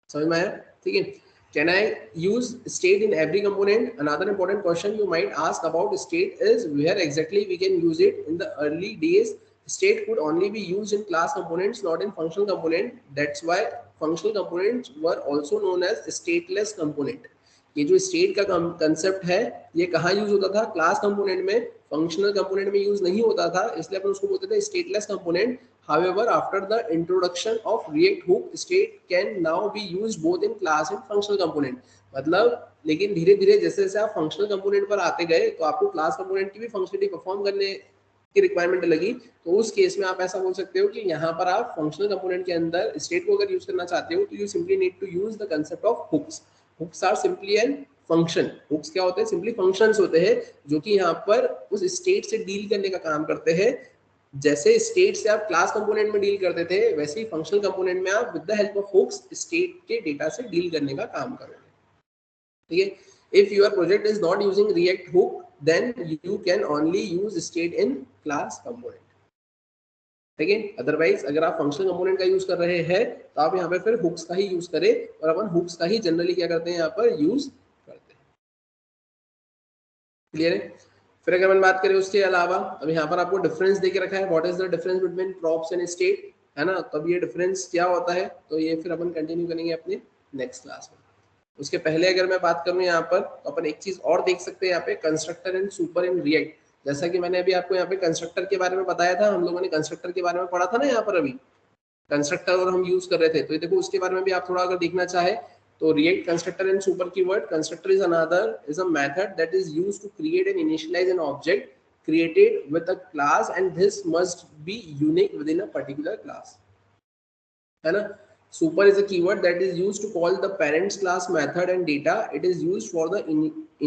समझ में आया, ठीक है. Can I use state in every component? Another important question you might ask about state is where exactly we can use it. In the early days, state could only be used in class components, not in functional component. That's why functional components were also known as stateless component. ये जो state का concept है ये कहाँ use होता था, class component में, functional component में यूज नहीं होता था, इसलिए अपन उसको बोलते थे stateless component. However, after the introduction of React Hook, state can now be used both in class and functional component. मतलब लेकिन धीरे धीरे जैसे जैसे आप फंक्शनल कंपोनेंट पर आते गए तो आपको क्लास कंपोनेंट की भी फंक्शनलिटी परफॉर्म करने की रिक्वायरमेंट लगी, तो उस केस में आप ऐसा बोल सकते हो कि यहाँ पर आप फंक्शनल कंपोनेंट के अंदर स्टेट को अगर यूज करना चाहते हो तो you simply need to use the concept of hooks. Hooks are simply an function. Hooks क्या होते हैं, सिंपली फंक्शंस होते हैं जो कि यहाँ पर उस स्टेट से डील करने का काम करते हैं. जैसे स्टेट से आप क्लास कंपोनेंट में डील करते थे, वैसे ही फंक्शनल कंपोनेंट में आप with the help of hooks state के डेटा से डील करने का काम करोगे, ठीक है. If your project is not using React hook then you can only use state in class component, ठीक है. अदरवाइज अगर आप फंक्शनल कंपोनेंट का यूज कर रहे हैं तो आप यहाँ पे फिर हुक्स का ही यूज करें, और अपन हुक्स का ही जनरली क्या करते हैं यहाँ पर यूज करते हैं. क्लियर है. फिर अगर हम बात करें उसके अलावा, अब यहाँ पर आपको डिफरेंस देके रखा है, what is the difference between props and state, है ना. तो अब ये डिफरेंस क्या होता है तो ये फिर अपन कंटिन्यू करेंगे अपने नेक्स्ट क्लास में. उसके पहले अगर मैं बात करूँ यहाँ पर तो अपन एक चीज और देख सकते हैं यहाँ पे, constructor and super in React. जैसा कि मैंने अभी आपको यहाँ पे कंस्ट्रक्टर के बारे में बताया था, हम लोगों ने कंस्ट्रक्टर के बारे में पढ़ा था ना यहाँ पर, अभी कंस्ट्रक्टर और हम यूज कर रहे थे, तो ये देखो उसके बारे में भी आप थोड़ा अगर देखना चाहे तो React constructor and super keyword. Constructor is a method that is used to create and initialize an object created with a class and this must be unique within a particular class, है ना. Super is a keyword that is used to call the parents class method and data. It is used for the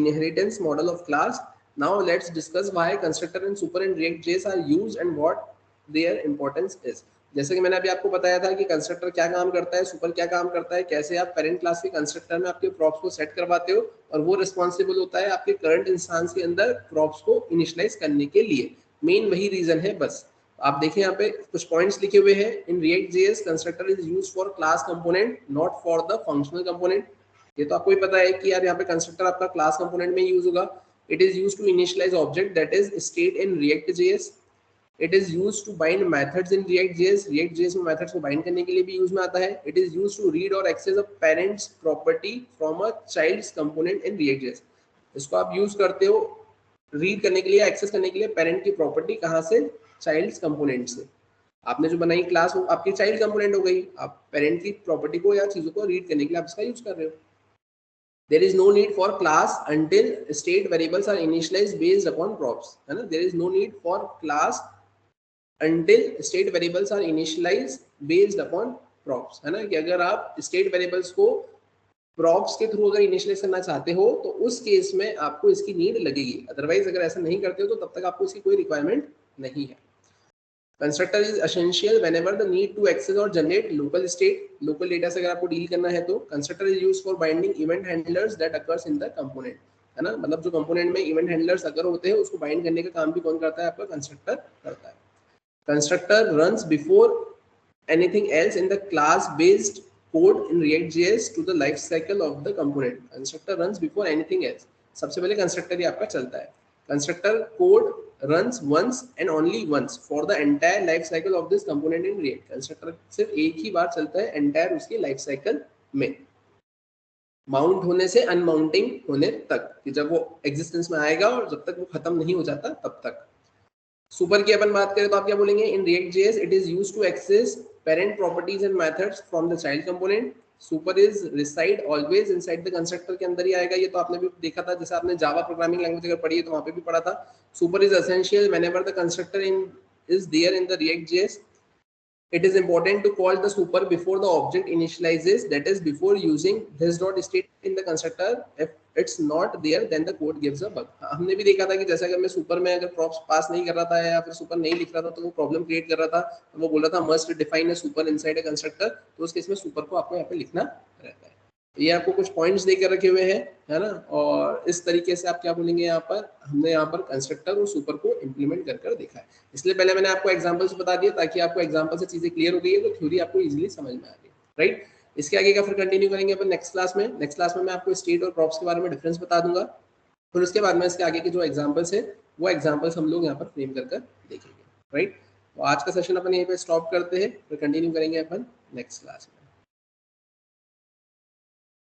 inheritance model of class. Now let's discuss why constructor and super in React.js are used and what their importance is. जैसे कि मैंने अभी आपको बताया था कि constructor क्या काम करता है, सुपर क्या काम करता है, कैसे आप पेरेंट क्लास के कंस्ट्रक्टर में आपके प्रॉप्स को सेट करवाते हो, और वो रिस्पॉन्सिबल होता है आपके करंट इंस्टेंस के अंदर प्रॉप्स को इनिशियलाइज करने के लिए. मेन वही रीजन है बस. आप देखें यहाँ पे कुछ पॉइंट्स लिखे हुए हैं. इन React.js constructor is used for class component not for the functional component. ये तो आपको ही पता है कि यार यहाँ पे कंस्ट्रक्टर आपका क्लास कंपोनेंट में यूज होगा. It is used to initialize object that is state in React.js. It is used to bind methods in React.js. React.js में methods को bind करने के लिए भी यूज में आता है. It is used to read or access a parent's property from a child's component in React.js. इसको आप यूज करते हो रीड करने के लिए, एक्सेस करने के लिए पेरेंट की प्रॉपर्टी, कहाँ से, चाइल्ड्स कंपोनेंट से. आपने जो बनाई क्लास वो आपकी चाइल्ड कंपोनेंट हो गई, आप पेरेंट की प्रॉपर्टी को या चीजों को रीड करने के लिए आप इसका यूज कर रहे हो. There is no need for class until state variables are initialized based upon props, है ना. There is no need for class until state variables are initialized based upon props, है ना. कि अगर आप state variables को props के through अगर इनिशियलाइज करना चाहते हो तो उस केस में आपको इसकी नीड लगेगी. अदरवाइज अगर ऐसा नहीं करते हो तो तब तक आपको इसकी कोई रिक्वायरमेंट नहीं है. Constructor is essential whenever the need to access or generate local state. Local data से अगर आपको डील करना है तो constructor is used for binding event handlers that occurs in the component, है ना. मतलब जो कंपोनेंट में इवेंट हैंडलर्स अगर होते हैं उसको बाइंड करने का काम भी कौन करता है, आपका कंस्ट्रक्टर करता है. Constructor runs before anything else in the class based code in React.js to the life cycle of the component. Constructor runs before anything else. सबसे पहले constructor ही आपका चलता है. Constructor code runs once and only once for the entire life cycle of this component in React. Constructor सिर्फ एक ही बार चलता है entire उसकी life cycle में, माउंट होने से अनमाउंटिंग होने तक, कि जब वो एग्जिस्टेंस में आएगा और जब तक वो खत्म नहीं हो जाता तब तक. सुपर की अपन बात करें तो आप क्या बोलेंगे? इन React.js it is used to access parent properties and methods from the child component. Super is reside always inside the constructor के अंदर ही आएगा. ये तो आपने भी देखा था, जैसे आपने जावा प्रोग्रामिंग लैंग्वेज अगर पढ़ी है तो वहाँ पे भी पढ़ा था. Super is essential whenever the constructor is there in the React.js. It is important to call the super before the object initializes, that is before using this dot state in the constructor. If it's not there then the code gives a bug. हमने भी देखा था कि जैसे अगर मैं super में अगर प्रॉप्स पास नहीं कर रहा था या फिर सुपर नहीं लिख रहा था तो वो प्रॉब्लम क्रिएट कर रहा था. तो वो बोल रहा था must define a super inside a constructor. तो उस केस में सुपर को आपको यहाँ पे लिखना रहता है. ये आपको कुछ पॉइंट्स देकर रखे हुए हैं, है ना. और इस तरीके से आप क्या बोलेंगे, यहाँ पर हमने यहाँ पर कंस्ट्रक्टर और सुपर को इम्प्लीमेंट कर देखा है. इसलिए पहले मैंने आपको एग्जांपल्स बता दिया ताकि आपको एग्जांपल से चीजें क्लियर हो गई है तो थ्योरी आपको इजीली समझ में आ गई. राइट. इसके आगे का फिर कंटिन्यू करेंगे अपन नेक्स्ट क्लास में. नेक्स्ट क्लास में मैं आपको स्टेट और प्रॉप्स के बारे में डिफरेंस बता दूंगा. फिर उसके बाद में इसके आगे के जो एग्जाम्पल्स है वो एग्जाम्पल्स हम लोग यहाँ पर फ्रेम कर देखेंगे. राइट. तो आज का सेशन अपन यहीं पे स्टॉप करते हैं, फिर कंटिन्यू करेंगे अपन नेक्स्ट क्लास में.